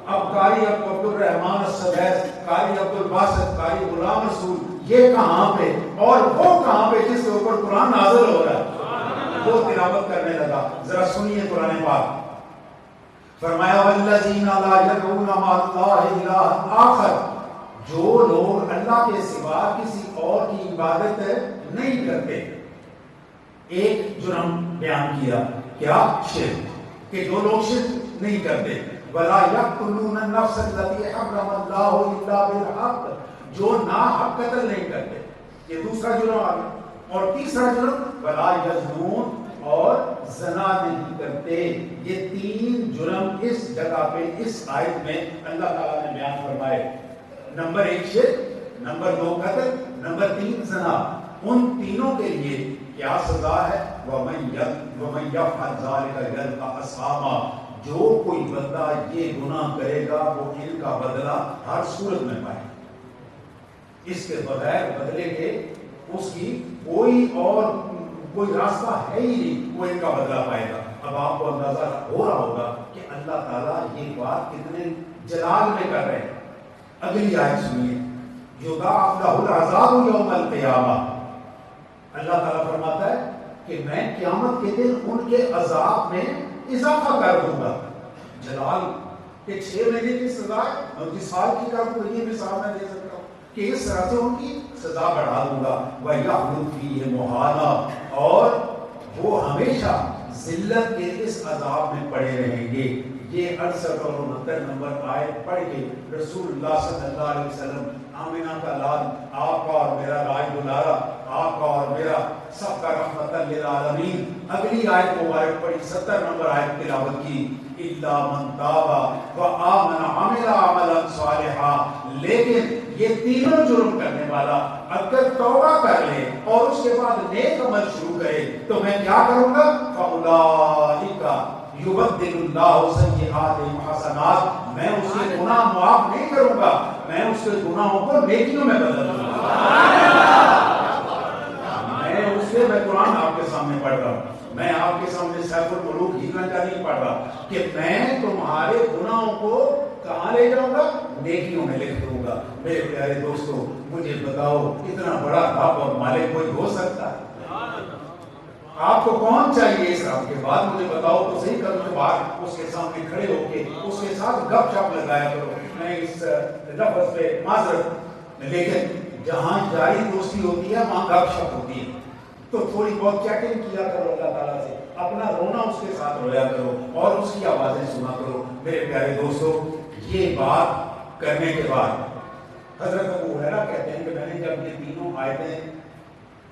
اب قاری عبد الرحمان السدیس، قاری عبد الباسط، قاری غلام رسول، یہ کہاں پہ اور وہ کہاں پہ جس کے اوپر قرآن نازل ہو رہا ہے؟ وہ تلاوت کرنے لگا۔ ذرا سنیے قرآن پاک، فرمایا والذین لا یدعون مع اللہ الہا آخر، جو لوگ اللہ کے سوا کسی اور کی عبادت نہیں کرتے۔ ایک جرم بیان کیا، کیا؟ شرک، کہ جو لوگ شرک نہیں کرتے۔ ولا یقتلون النفس التي حرم اللہ الا بالحق، جو ناحق قتل نہیں کرتے، یہ دوسرا جرم آ گیا۔ اور تیسرا جرم ولا یزنون، اور زنا نہیں کرتے۔ یہ تین جرم اس جگہ پہ اس آیت میں اللہ تعالیٰ نے بیان فرمائے۔ نمبر 1 شرک، نمبر 2 قتل، نمبر 3 زنا۔ ان تینوں کے لیے کیا سزا ہے؟ وَمَن يَفْعَلْ ذَلِكَ يَلْقَ أَثَامًا، جو کوئی بندہ یہ گناہ کرے گا وہ ان کا بدلہ ہر صورت میں پائے، اس کے بغیر بدلے کے اس کی کوئی راستہ ہے ہی نہیں، وہ ان کا بدلہ پائے گا۔ اب آپ کو اندازہ ہو رہا ہوگا کہ اللہ تعالیٰ یہ بات کتنے جلال میں کر رہے ہیں۔ اگلی آیت سنیے، یضاعف لہ العذاب یوم القیامہ، اللہ تعالیٰ فرماتا ہے کہ میں قیامت کے دن ان کے عذاب میں اضافہ کر دوں گا۔ جلال کہ 6 مہینے کی سزا ہے، 29 سال کی کر دوں، یہ مثال میں دے سکتا ہوں کہ اس طرح سے ان کی سزا بڑھا دوں گا۔ وَيَخْلُدْ فِيهِ مُهَانًا، اور وہ ہمیشہ ذلت کے اس عذاب میں پڑے رہیں گے۔ یہ 68 اور 69 نمبر آیت پڑھ کے رسول اللہ صلی اللہ علیہ وسلم، آمینہ کا لال، آپ کا اور میرا راج دلارا، آپ کا اور میرا سب کا رحمت للعالمین، اگلی آیت مبارک پڑھی، 70 نمبر آیت تلاوت کی، الا من تاب وآمن وعمل عملا صالحا، لیکن یہ تینوں جرم کرنے والا اگر توبہ کر لے اور اس کے بعد نیک عمل شروع کرے تو میں کیا کروں گا؟ فَأُولَٰئِكَ یبدل اللہ سیئات حسنات، میں اس کے گناہ معاف نہیں کروں گا، میں اس کے گناہوں کو نیکیوں میں بدل دوں گا۔ میں قرآن آپ کے سامنے پڑھ رہا ہوں، میں آپ کے سامنے سیف الملوک ہیرن کا نہیں پڑھ رہا کہ میں تمہارے گناہوں کو کہاں لے جاؤں گا؟ نیکیوں میں لکھ دوں گا۔ میرے پیارے دوستو، مجھے بتاؤ اتنا بڑا رب اور مالک کوئی ہو سکتا ہے؟ آپ کو کون چاہیے اس رب کے بعد؟ مجھے بتاؤ تو صحیح، کل کے بعد اس کے سامنے کھڑے ہو کے اس کے ساتھ گپ شپ لگایا کرو۔ میں اس لفظ پہ معذرت، لیکن جہاں جاری دوستی ہوتی ہے وہاں گپ شپ ہوتی ہے، تو تھوڑی بہت چیٹنگ کیا کرو اللہ تعالیٰ سے، اپنا رونا اس کے ساتھ رویا کرو اور اس کی آوازیں سنا کرو۔ میرے پیارے دوستو، یہ بات کرنے کے بعد حضرت ابو ہریرہ کہتے ہیں کہ میں نے جب یہ تینوں آیتیں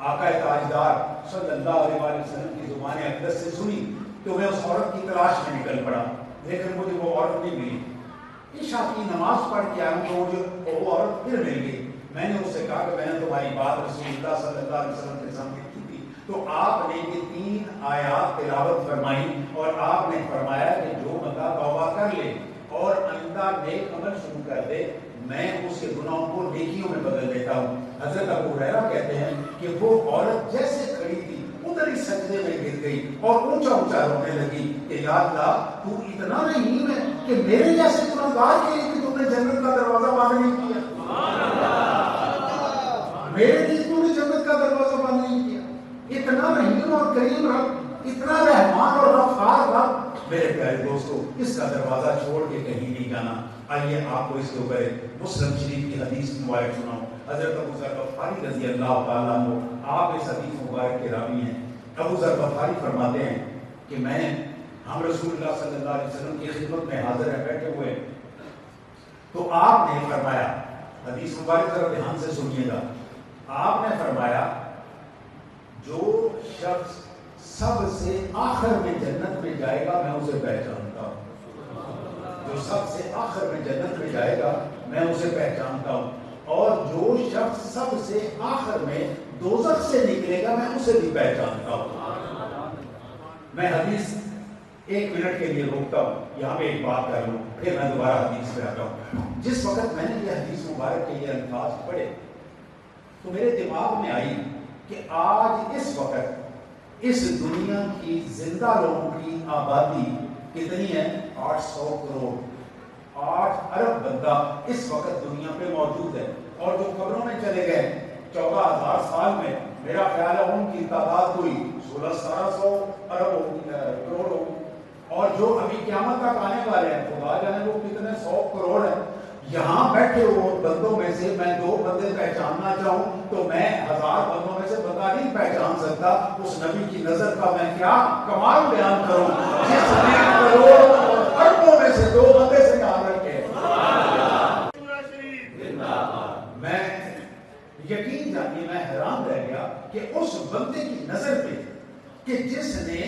آقا تاجدار صلی اللہ علیہ وسلم کی زبان اقدس سے سنی تو میں اس عورت کی تلاش میں نکل پڑا، لیکن مجھے وہ عورت نہیں ملی۔ عشاء کی نماز پڑھ کے آیا تو مجھے وہ عورت پھر مل گئی۔ میں نے اس سے کہا کہ میں نے تمہاری بات رسول اللہ صلی اللہ علیہ وسلم کے سامنے کی تھی، تو آپ نے یہ 3 آیات تلاوت فرمائی اور آپ نے فرمایا کہ جو بندہ توبہ کر لے اور آئندہ نیک عمل شروع کر دے میں اس کے گناہوں کو نیکیوں میں بدل دیتا ہوں۔ حضرت ابو ہریرہ کہتے ہیں کہ وہ عورت جیسے کھڑی تھی ادھر ہی سجدے میں گر گئی اور اونچا اونچا رونے لگی کہ یا اللہ تو اتنا رحیم ہے کہ میرے جیسے گنہگار کے لیے تم نے جنت کا دروازہ بند نہیں کیا۔ میرے لیے تو نے جنت کا دروازہ بند نہیں کیا؟ اتنا رحیم اور کریم رب، اتنا رحمان اور غفار رب۔ میرے پیارے دوستو، اس کا دروازہ چھوڑ کے کہیں نہیں جانا۔ آئیے آپ کو اس کے اوپر مسلم شریف کی حدیث مبارک سناؤں۔ حضرت ابو ذر غفاری رضی اللہ تعالیٰ عنہ، آپ اس حدیث مبارک کے راوی ہیں۔ ابو ذر غفاری فرماتے ہیں کہ ہم رسول اللہ صلی اللہ علیہ وسلم کی خدمت میں حاضر ہیں، بیٹھے ہوئے، تو آپ نے فرمایا، حدیث مبارک ذرا دھیان سے سنیے گا، آپ نے فرمایا جو شخص سب سے آخر میں جنت میں جائے گا میں اسے پہچانتا ہوں۔ جو سب سے آخر میں جنت میں جائے گا میں اسے پہچانتا ہوں، اور جو شخص سب سے آخر میں دوزخ سے نکلے گا میں اسے بھی پہچانتا ہوں۔ میں حدیث 1 منٹ کے لیے روکتا ہوں، یہاں پہ ایک بات کر لوں، پھر میں دوبارہ حدیث پہ آتا ہوں۔ جس وقت میں نے یہ حدیث مبارک کے یہ الفاظ پڑھے تو میرے دماغ میں آئی کہ آج اس وقت اس دنیا کی زندہ لوگوں کی آبادی کتنی ہے؟ 800 کروڑ، 8 ارب بندہ اس وقت دنیا پہ موجود ہے، اور جو قبروں میں چلے گئے 14,000 سال میں، میرا خیال ہے ان کی تعداد ہوئی 1600-1700 ارب کروڑ ہوگی، اور جو ابھی قیامت تک آنے والے ہیں خدا جانے وہ کتنے 100 کروڑ ہیں۔ یہاں بیٹھے ہوئے بندوں میں سے میں 2 بندے پہچاننا چاہوں تو میں 1000 بندوں میں سے بندہ نہیں پہچان سکتا۔ اس نبی کی نظر کا میں کیا کمال بیان کروں جس نے کروڑوں اور اربوں میں سے 2 بندے سے یاد رکھے۔ میں یقین جانیے میں حیران رہ گیا کہ اس بندے کی نظر پہ کہ جس نے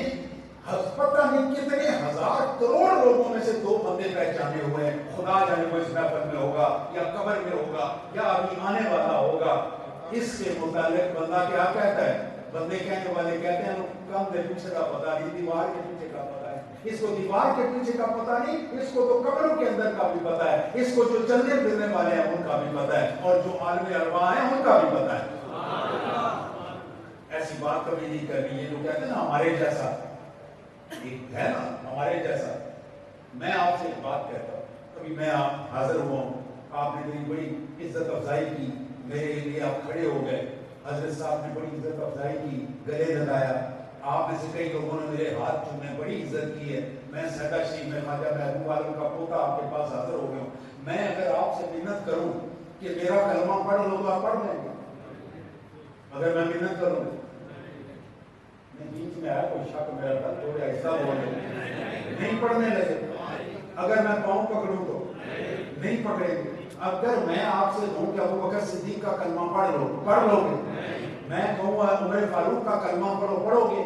پتہ نہیں کتنے 1000 کروڑ لوگوں میں سے 2 بندے پہچانے ہوئے ہیں، خدا جانے وہ اس محفل میں ہوگا یا قبر میں ہوگا یا ابھی آنے والا ہوگا، اس کے متعلق بندہ کیا کہتا ہے؟ بندے کہنے والے کہتے ہیں کم دے پیچھے کا پتہ نہیں، دیوار کے پیچھے کا پتہ ہے، اس کو دیوار کے پیچھے کا پتہ نہیں، اس کو تو قبروں کے اندر کا بھی پتہ ہے، اس کو جو چلنے پھرنے والے ہیں ان کا بھی پتہ ہے، اور جو عالم ارواح ہیں ان کا بھی پتہ ہے۔ ایسی بات کبھی نہیں کرنی، یہ جو کہتے ہیں نا ہمارے جیسا ایک ہے نا، ہمارے جیسا۔ میں آپ سے ایک بات کہتا ہوں، کبھی میں آپ حاضر ہوا ہوں، آپ نے میری بڑی عزت افزائی کی، میرے لیے آپ کھڑے ہو گئے، حضرت صاحب نے بڑی عزت افزائی کی، گلے لگایا، آپ میں سے کئی لوگوں نے میرے ہاتھ چومے، بڑی عزت کی ہے۔ میں سیدہ شریف میں خواجہ محبوب عالم کا پوتا آپ کے پاس حاضر ہو گیا ہوں، میں اگر آپ سے منت کروں کہ میرا کلمہ پڑھ لو تو آپ پڑھ لیں گے؟ اگر میں منت کروں بیچ میں آیا کوئی شک میرا تھا، تھوڑے ایسا بولے نہیں پڑھنے لگے۔ اگر میں پاؤں پکڑوں تو نہیں پکڑیں گے۔ اگر میں آپ سے کہوں کہ ابو بکر صدیق کا کلمہ پڑھ لو گے؟ میں کہوں عمر فاروق کا کلمہ پڑھو گے؟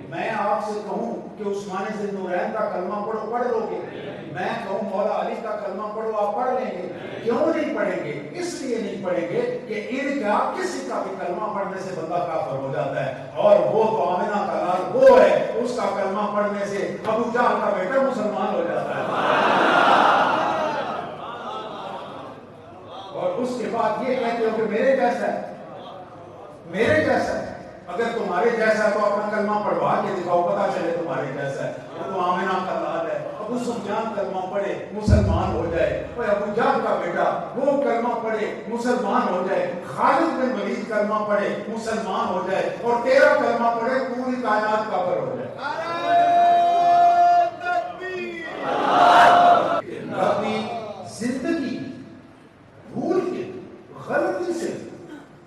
میں آپ سے کہوں کہ عثمان ذی النورین کا کلمہ پڑھ لو گے؟ میں کہوں مولا علی کا کلمہ پڑھو، آپ پڑھ لیں گے؟ کیوں نہیں پڑھیں گے؟ اس لیے نہیں پڑھیں گے کہ ان کا کسی کا بھی کلمہ پڑھنے سے بندہ کافر ہو جاتا ہے، اور وہ تو آمنہ کا لال وہ ہے، اس کا کلمہ پڑھنے سے ابو جہل کا بیٹا مسلمان ہو جاتا ہے۔ اور اس کے بعد یہ کہتے ہو کہ میرے جیسا ہے، میرے جیسا ہے۔ اگر تمہارے جیسا ہے تو اپنا کلمہ پڑھوا کے دکھاؤ، پتہ چلے تمہارے جیسا ہے۔ وہ تو آمنہ کا لال ہے، ابو سفیان کلمہ پڑھے مسلمان ہو جائے، اور ابو جہل کا بیٹا وہ کلمہ پڑھے مسلمان ہو جائے، خالد بن ولید کلمہ پڑھے مسلمان ہو جائے، اور تیرا کلمہ پڑھے پوری کائنات کافر ہو جائے۔ اپنی زندگی بھول کے غلطی سے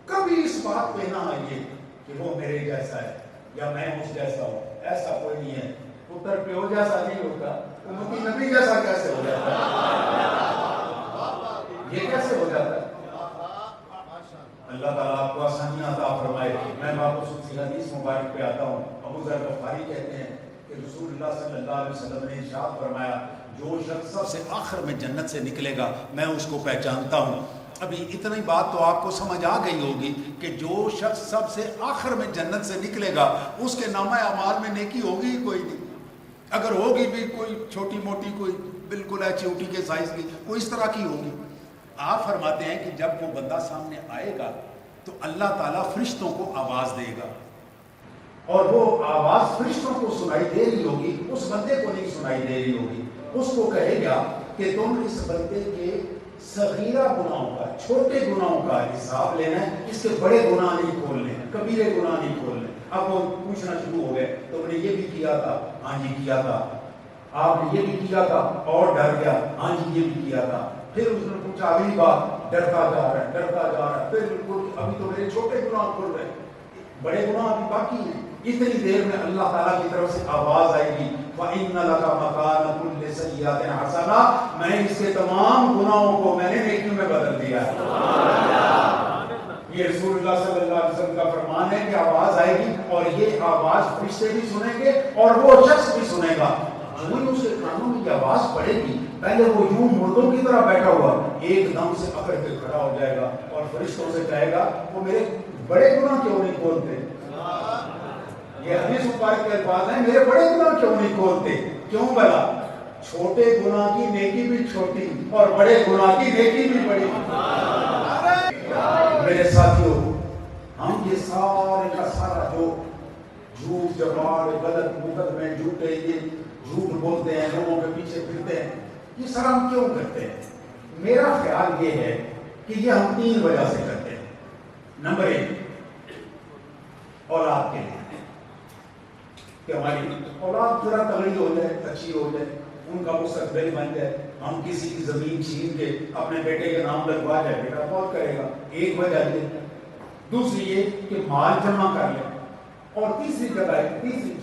کبھی اس بات پہ نہ آئیے کہ وہ میرے جیسا ہے یا میں اس جیسا ہوں، ایسا کوئی نہیں ہے۔ پتر پیو جیسا نہیں ہوتا، امتی نبی جیسا کیسے ہو جاتا ہے؟ یہ کیسے ہو جاتا ہے؟ اللہ تعالیٰ آپ کو آسانیاں عطا فرمائے۔ میں واپس اسی حدیث مبارک پہ آتا ہوں۔ ابو ذر غفاری کہتے ہیں کہ رسول اللہ صلی اللہ علیہ وسلم نے ارشاد فرمایا، جو شخص سب سے آخر میں جنت سے نکلے گا میں اس کو پہچانتا ہوں۔ ابھی اتنی بات تو آپ کو سمجھ آ گئی ہوگی کہ جو شخص سب سے آخر میں جنت سے نکلے گا اس کے نامہ اعمال میں نیکی ہوگی ہی کوئی نہیں، اگر ہوگی بھی کوئی چھوٹی موٹی، کوئی بالکل ہے چیوٹی کے سائز کی، کوئی اس طرح کی ہوگی۔ آپ فرماتے ہیں کہ جب وہ بندہ سامنے آئے گا تو اللہ تعالیٰ فرشتوں کو آواز دے گا، اور وہ آواز فرشتوں کو سنائی دے رہی ہوگی، اس بندے کو نہیں سنائی دے رہی ہوگی۔ اس کو کہے گا کہ تم اس بندے کے صغیرہ گناہوں کا، چھوٹے گناہوں کا حساب لینا ہے، اس کے بڑے گناہ نہیں کھولنے، کبیرے گناہ نہیں کھولنے۔ اب وہ پوچھنا شروع ہو گئے تم نے یہ بھی کیا تھا؟ ہاں جی کیا تھا۔ آپ نے یہ بھی کیا تھا اور ڈر گیا؟ ہاں جی یہ بھی کیا تھا۔ پھر اس نے پوچھا اگلی بات، ڈرتا جا رہا ہے ڈرتا جا رہا ہے، پھر ابھی تو میرے چھوٹے گناہ کھل رہے ہیں، بڑے گناہ ابھی باقی ہیں۔ اتنی دیر میں اللہ تعالیٰ کی طرف سے آواز آئے گی وَإِنَّ لَكَ مَكَانَ كُلِّ سَيِّئَةٍ حَسَنَةٍ، میں اس کے تمام گناہوں کو میں نے نیکیوں میں بدل دیا ہے۔ یہ رسول اللہ صلی اللہ علیہ وسلم کا فرمان ہے کہ آواز آئے گی اور یہ آواز فرشتے بھی سنیں گے اور وہ شخص بھی سنے گا۔ جو ہی اس کے کانوں میں یہ آواز پڑے گی، پہلے وہ یوں مردوں کی طرح بیٹھا ہوا ایک دم سے اکڑ کے کھڑا ہو جائے گا اور فرشتوں سے کہے گا وہ میرے بڑے گناہ کیوں نہیں کھولتے؟ یہ حدیث مبارک کے الفاظ ہیں، میرے بڑے گناہ کیوں نہیں کھولتے؟ کیوں بھلا؟ چھوٹے گناہ کی نیکی بھی چھوٹی اور بڑے گناہ کی نیکی بھی بڑی۔ میرے ساتھیوں، ہم یہ سارے کا سارا جو جھوٹ جبار غلط مقدمے جھوٹے یہ جھوٹ بولتے ہیں، لوگوں کے پیچھے پھرتے ہیں، یہ سارا ہم کیوں کرتے ہیں؟ میرا خیال یہ ہے کہ یہ ہم 3 وجہ سے کرتے ہیں۔ نمبر 1، اولاد کے لیے، کہ ہماری اولاد ذرا تگڑی ہو جائے، اچھی ہو جائے، ان کا مستقبل بن جائے، ہم کسی کی زمین چھین کے اپنے بیٹے کے نام لگوا جائے، بیٹا بہت کرے گا، ایک وجہ یہ۔ دوسری یہ کہ مال جمع کر لیں، اور تیسری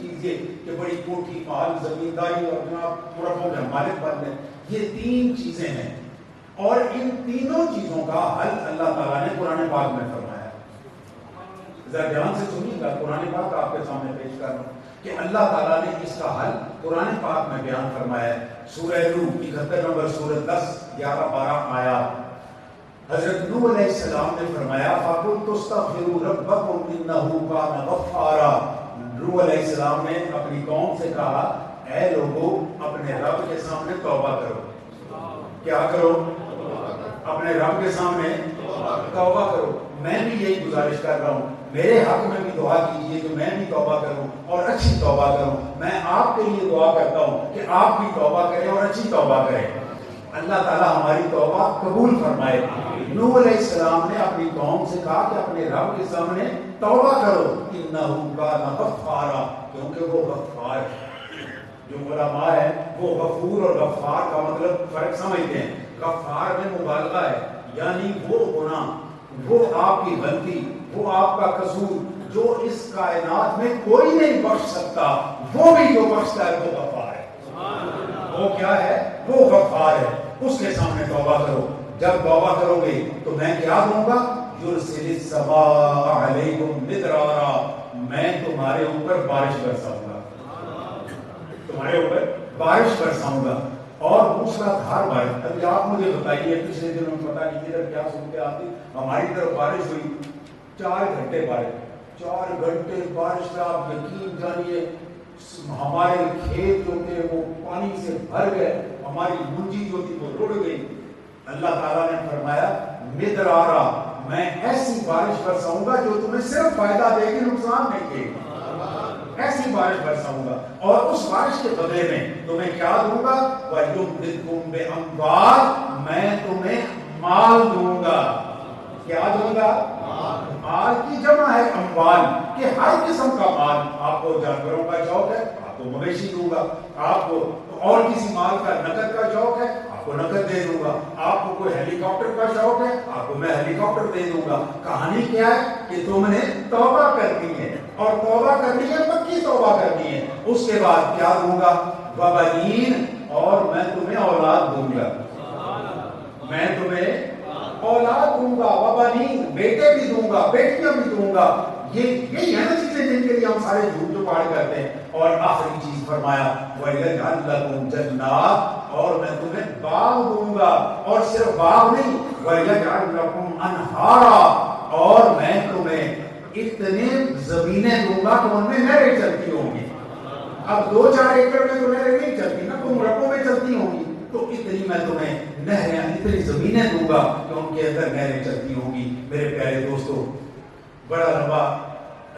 چیز یہ کہ بڑی کوٹھی مال زمینداری اور جناب مربوں میں مالک بن لیں۔ یہ 3 چیزیں ہیں اور ان تینوں چیزوں کا حل اللہ تعالیٰ نے قرآن پاک میں فرمایا۔ ذرا دھیان سے سنیے گا، قرآن پاک آپ کے سامنے پیش کر رہا ہوں کہ اللہ تعالیٰ نے اس کا حل قرآن پاک میں بیان فرمایا ہے۔ سورہ نوح 71 نمبر سورہ 10 11 12 آیات۔ حضرت نوح علیہ السلام نے فرمایا فَقُلْتُ اسْتَغْفِرُوا رَبَّكُمْ إِنَّهُ كَانَ غَفَّارًا۔ نوح علیہ السلام نے اپنی قوم سے کہا اے لوگو اپنے رب کے سامنے توبہ کرو۔ کیا کرو؟ اپنے رب کے سامنے توبہ کرو۔ میں بھی یہی گزارش کر رہا ہوں، میرے حق میں بھی دعا کیجئے کہ میں بھی توبہ کروں اور اچھی توبہ کروں۔ میں آپ کے لیے دعا کرتا ہوں کہ آپ بھی توبہ کریں اور اچھی توبہ کریں۔ اللہ تعالیٰ ہماری توبہ قبول فرمائے۔ نوح علیہ السلام نے اپنی قوم سے کہا کہ اپنے رب کے سامنے توبہ کرو، انہ کان غفارا، کیونکہ وہ غفار ہے۔ جو علماء ہے وہ غفور اور غفار کا مطلب فرق سمجھتے ہیں۔ غفار میں مبالغہ ہے، یعنی وہ گناہ، وہ آپ کی غلطی، وہ آپ کا قصور جو اس کائنات میں کوئی نہیں بخش سکتا، وہ بھی جو بخشتا ہے وہ غفار ہے۔ وہ کیا ہے؟ وہ غفار ہے۔ اس کے سامنے توبہ کرو۔ جب توبہ کرو گے تو میں کیا دوں گا؟ یرسل السماء علیکم مدرارا، میں تمہارے اوپر بارش برساؤں گا، تمہارے اوپر بارش برساؤں گا اور موسلا دھار بارش۔ ابھی آپ مجھے بتائیے پچھلے دنوں میں پتہ نہیں ادھر کیا سنتے آتی، ہماری طرف بارش ہوئی 4 گھنٹے بارش، 4 گھنٹے بارش میں آپ یقین جانیے ہمارے کھیت جو تھے وہ پانی سے بھر گئے، ہماری منجی جو تھی وہ رڑ گئی۔ اللہ تعالیٰ نے فرمایا مدرارا، میں ایسی بارش برساؤں گا جو تمہیں صرف فائدہ دے گی، نقصان نہیں دے گی۔ ایسی بارش برساؤں گا اور اس بارش کے بدلے میں تمہیں کیا دوں گا؟ وَيُمْدِدْكُمْ بِأَمْوَالٍ، میں تمہیں مال دوں گا۔ کیا دوں گا؟ مال کی جمع ہے اموال، کہ ہر قسم کا مال۔ آپ کو جانوروں کا شوق ہے، آپ کو مویشی دوں گا۔ آپ کو اور کسی مال کا نقد کا شوق ہے، آپ کو نقد دے دوں گا۔ آپ کو کوئی ہیلی کاپٹر کا شوق ہے، آپ کو میں ہیلی کاپٹر دے دوں گا۔ کہانی کیا ہے کہ تم نے توبہ کرنی ہے اور توبہ کرنی ہے، پکی توبہ کرنی ہے۔ اس کے بعد کیا دوں گا؟ وَبَنِينَ، اور میں تمہیں اولاد دوں گا۔ میں تمہیں اولاد دوں گا، وَبَنِينَ، بیٹے بھی دوں گا، بیٹیاں بھی دوں گا۔ یہی ہے نا چیزیں جن کے لیے ہم سارے جھوٹ جو پاڑ کرتے ہیں۔ اور آخری چیز فرمایا وَيَجْعَلْ لَكُمْ جَنَّاتٍ، اور میں تمہیں باغ دوں گا، اور صرف باغ نہیں، وَيَجْعَلْ لَكُمْ أَنْهَارًا، اور میں تمہیں اتنے زمینیں دوں گا کہ ان میں نہریں چلتی ہوں گی۔ اب 2-4 ایکڑ میں تو نہریں نہیں چلتی نا، تم رقوں میں چلتی ہوں گی، تو اتنی میں تمہیں نہریں، اتنی زمینیں دوں گا کہ ان کے اندر نہریں چلتی ہوں گی۔ میرے پیارے دوستو، بڑا لمبا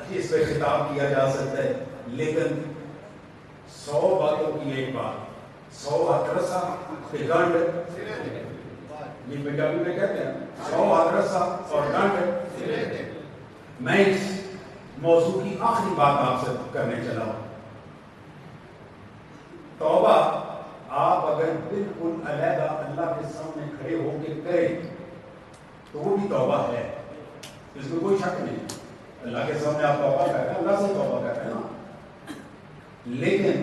اس پہ خطاب کیا جا سکتا ہے، لیکن 100 باتوں کی ایک بات، 100 ہترسا گنڈ یہ پنجابی میں کہتے ہیں 100 ہاتھ رسا اور ڈانٹ۔ میں اس موضوع کی آخری بات آپ سے کرنے چلا ہوں۔ توبہ آپ اگر بالکل علیحدہ اللہ کے سامنے کھڑے ہو کے کریں تو وہ بھی توبہ ہے، اس میں کوئی شک نہیں۔ اللہ کے سامنے آپ توبہ کر رہے ہیں، اللہ سے توبہ کر رہے ہیں نا، لیکن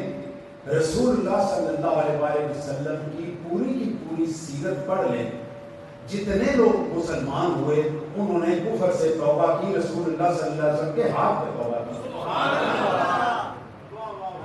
رسول اللہ صلی اللہ علیہ وسلم کی پوری سیرت پڑھ لیں۔ جتنے لوگ مسلمان ہوئے انہوں نے کفر سے توبہ کی، رسول اللہ صلی اللہ علیہ وسلم کے ہاتھ پہ توبہ کی۔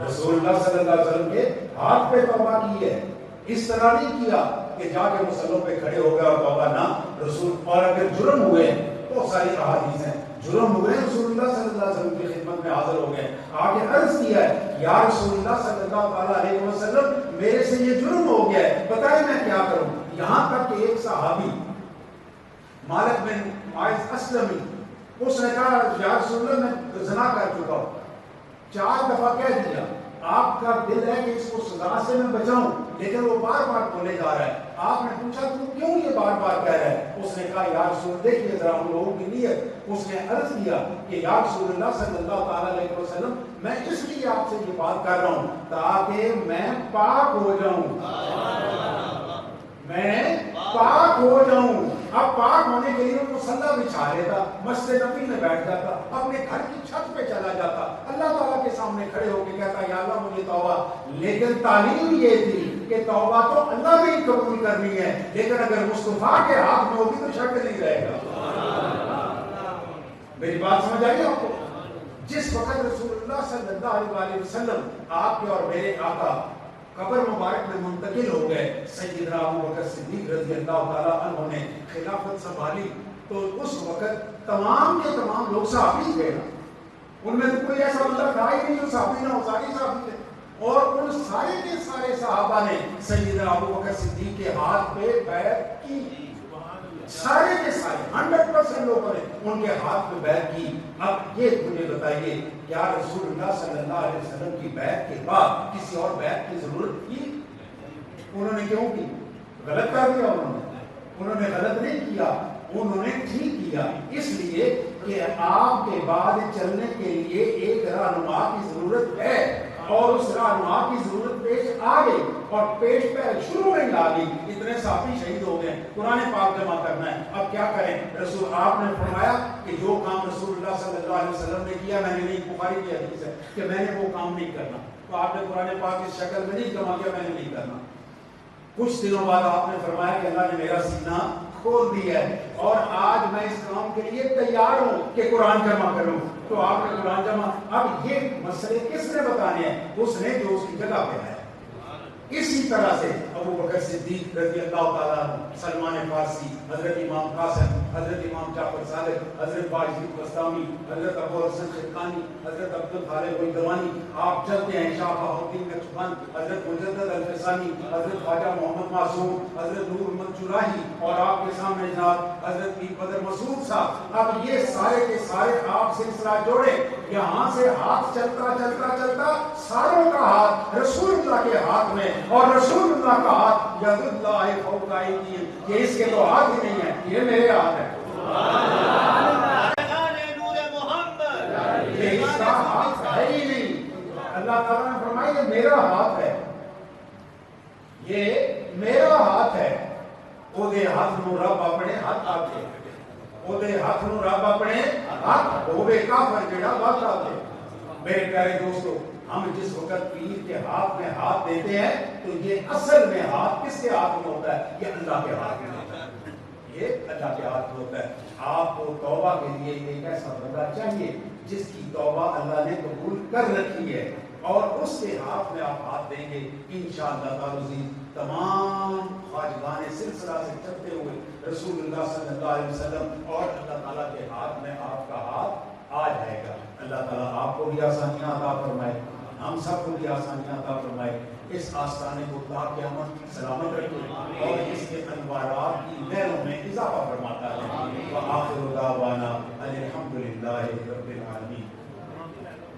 رسول اللہ صلی اللہ علیہ وسلم کے ہاتھ پہ توبہ کی ہے، اس طرح نہیں کیا کہ جا کے مسلوں پہ کھڑے ہو گئے اور توبہ نہ۔ رسول، اور اگر جرم ہوئے، بہت ساری احادیث ہیں، جرم ہوئے رسول اللہ صلی اللہ علیہ وسلم کی خدمت میں حاضر ہو گئے، آگے عرض کیا ہے یا رسول اللہ صلی اللہ علیہ وسلم میرے سے یہ جرم ہو گیا ہے، بتائیں میں کیا کروں۔ یہاں تک کہ ایک صحابی مالک بن معاذ اسلمی، اس نے کہا یا رسول اللہ میں زنا کر چکا ہوں، 4 دفعہ کہہ دیا، آپ کا دل ہے کہ اس کو سزا سے میں بچاؤں، لیکن وہ بار بار بولے جا رہا ہے۔ آپ نے پوچھا تو کیوں یہ بار بار کہہ رہا ہے؟ اس نے کہا یا رسول دیکھیے ذرا ہم لوگوں کی نیت۔ اس نے عرض کیا کہ یا رسول اللہ صلی اللہ تعالیٰ علیہ وسلم میں اس لیے آپ سے یہ بات کر رہا ہوں تاکہ میں پاک ہو جاؤں، میں پاک ہو جاؤں۔ اب پاک ہونے کے لیے وہ مصلی بچھا لیتا، مسجد نبی میں بیٹھ جاتا، اپنے گھر کی چھت پہ چلا جاتا، اللہ تعالیٰ کے سامنے کھڑے ہو کے کہتا یا اللہ مجھے توبہ۔ لیکن تعلیم یہ تھی کہ توبہ تو اللہ نے ہی قبول کرنی ہے، لیکن اگر مصطفیٰ کے ہاتھ میں ہوگی تو شک نہیں رہے گا۔ میری بات سمجھ آئی آپ کو؟ جس وقت رسول اللہ صلی اللہ علیہ وسلم آپ کے اور میرے آقا قبر مبارک میں منتقل ہو گئے، سیدنا ابو بکر صدیق رضی اللہ تعالیٰ عنہ نے خلافت سنبھالی، تو اس وقت تمام کے تمام لوگ صحابی تھے، ان میں تو کوئی ایسا بندہ تھا ہی نہیں جو صحابی نہ ہو، سارے صحابی تھے، اور ان سارے کے سارے صحابہ نے سیدنا ابو بکر صدیق کے ہاتھ پہ بیعت کی، سارے کے سارے 100% لوگوں نے ان کے ہاتھ میں بیعت کی۔ اب یہ مجھے بتائیے کیا رسول اللہ صلی اللہ علیہ وسلم کی بیعت کے بعد کسی اور بیعت کی ضرورت تھی؟ انہوں نے کیوں کی؟ غلط کر دیا انہوں نے غلط نہیں کیا، انہوں نے ٹھیک کیا، اس لیے کہ آپ کے بعد چلنے کے لیے ایک رہنما کی ضرورت ہے، اور اس رہنما کی ضرورت پیش آ گئی، اور پیش پہ شروع میں آ گئی، اتنے صحابی شہید ہو گئے، قرآن پاک جمع کرنا ہے، اب کیا کریں؟ رسول آپ نے فرمایا کہ جو کام رسول اللہ صلی اللہ علیہ وسلم نے کیا میں نے نہیں، بخاری کی حدیث ہے کہ میں نے وہ کام نہیں کرنا، تو آپ نے قرآن پاک اس شکل میں نہیں جمع کیا میں نے نہیں کرنا۔ کچھ دنوں بعد آپ نے فرمایا کہ اللہ نے میرا سینہ کھول دیا ہے اور آج میں اس کام کے لیے تیار ہوں کہ قرآن جمع کروں، تو آپ نے قرآن جمع۔ اب یہ مسئلے کس نے بتانے ہیں؟ اس نے جو اس کی جگہ پہ ہے۔ اسی طرح سے ابو بکر صدیق رضی اللہ تعالیٰ عنہ، سلمان فارسی، حضرت امام قاسم، حضرت امام جعفر صادق، حضرت باجی بستامی، حضرت ابو الحسن شرقانی، حضرت عبد الخالق الگوانی، آپ چلتے ہیں شاہ بہاؤ الدین نقشبند، حضرت مجدد الفسانی، حضرت خواجہ محمد معصوم، حضرت نور محمد چراہی، اور آپ کے سامنے جناب حضرت پیر بدر مسعود صاحب۔ اب یہ سارے کے سارے آپ سلسلہ جوڑے، یہاں سے ہاتھ چلتا چلتا چلتا ساروں کا ہاتھ رسول اللہ کے ہاتھ میں، اور رسول اللہ کا ہاتھ ید اللہ فوق ایدیہم، کہ اس کے تو ہاتھ ہی نہیں ہے، یہ میرے ہاتھ ہے، یہ اس کا ہاتھ ہے ہی نہیں۔ اللہ تعالیٰ نے فرمایا یہ میرا ہاتھ ہے، یہ میرا ہاتھ ہے۔ او دے ہاتھ نو رب اپنے ہاتھ آتے، او دے ہاتھ نو رب اپنے ہاتھ ہوے کافر جڑا وقت آتے۔ میرے پیارے دوستو، ہم جس وقت پیر کے ہاتھ میں ہاتھ دیتے ہیں تو یہ اصل میں ہاتھ کس کے ہاتھ میں ہوتا ہے؟ یہ اللہ کے ہاتھ میں ہوتا ہے، یہ اللہ کے ہاتھ میں ہوتا ہے۔ آپ کو توبہ کے لیے ایک ایسا بندہ چاہیے جس کی توبہ اللہ نے قبول کر رکھی ہے، اور اس کے ہاتھ میں آپ ہاتھ دیں گے انشاءاللہ تعالی تمام خواجگان سلسلہ سے چلتے ہوئے رسول اللہ صلی اللہ علیہ وسلم اور اللہ تعالیٰ کے ہاتھ میں آپ کا ہاتھ آ جائے گا۔ اللہ تعالیٰ آپ کو بھی آسانیاں عطا فرمائے، ہم سب کو بھی آسانیاں عطا فرمائے، اس آستانے کو تا قیامت سلامت رکھے اور اس کے انوارات کی نعمتوں میں اضافہ فرماتا ہے۔ وآخر دعوانا الحمدللہ رب العالمین۔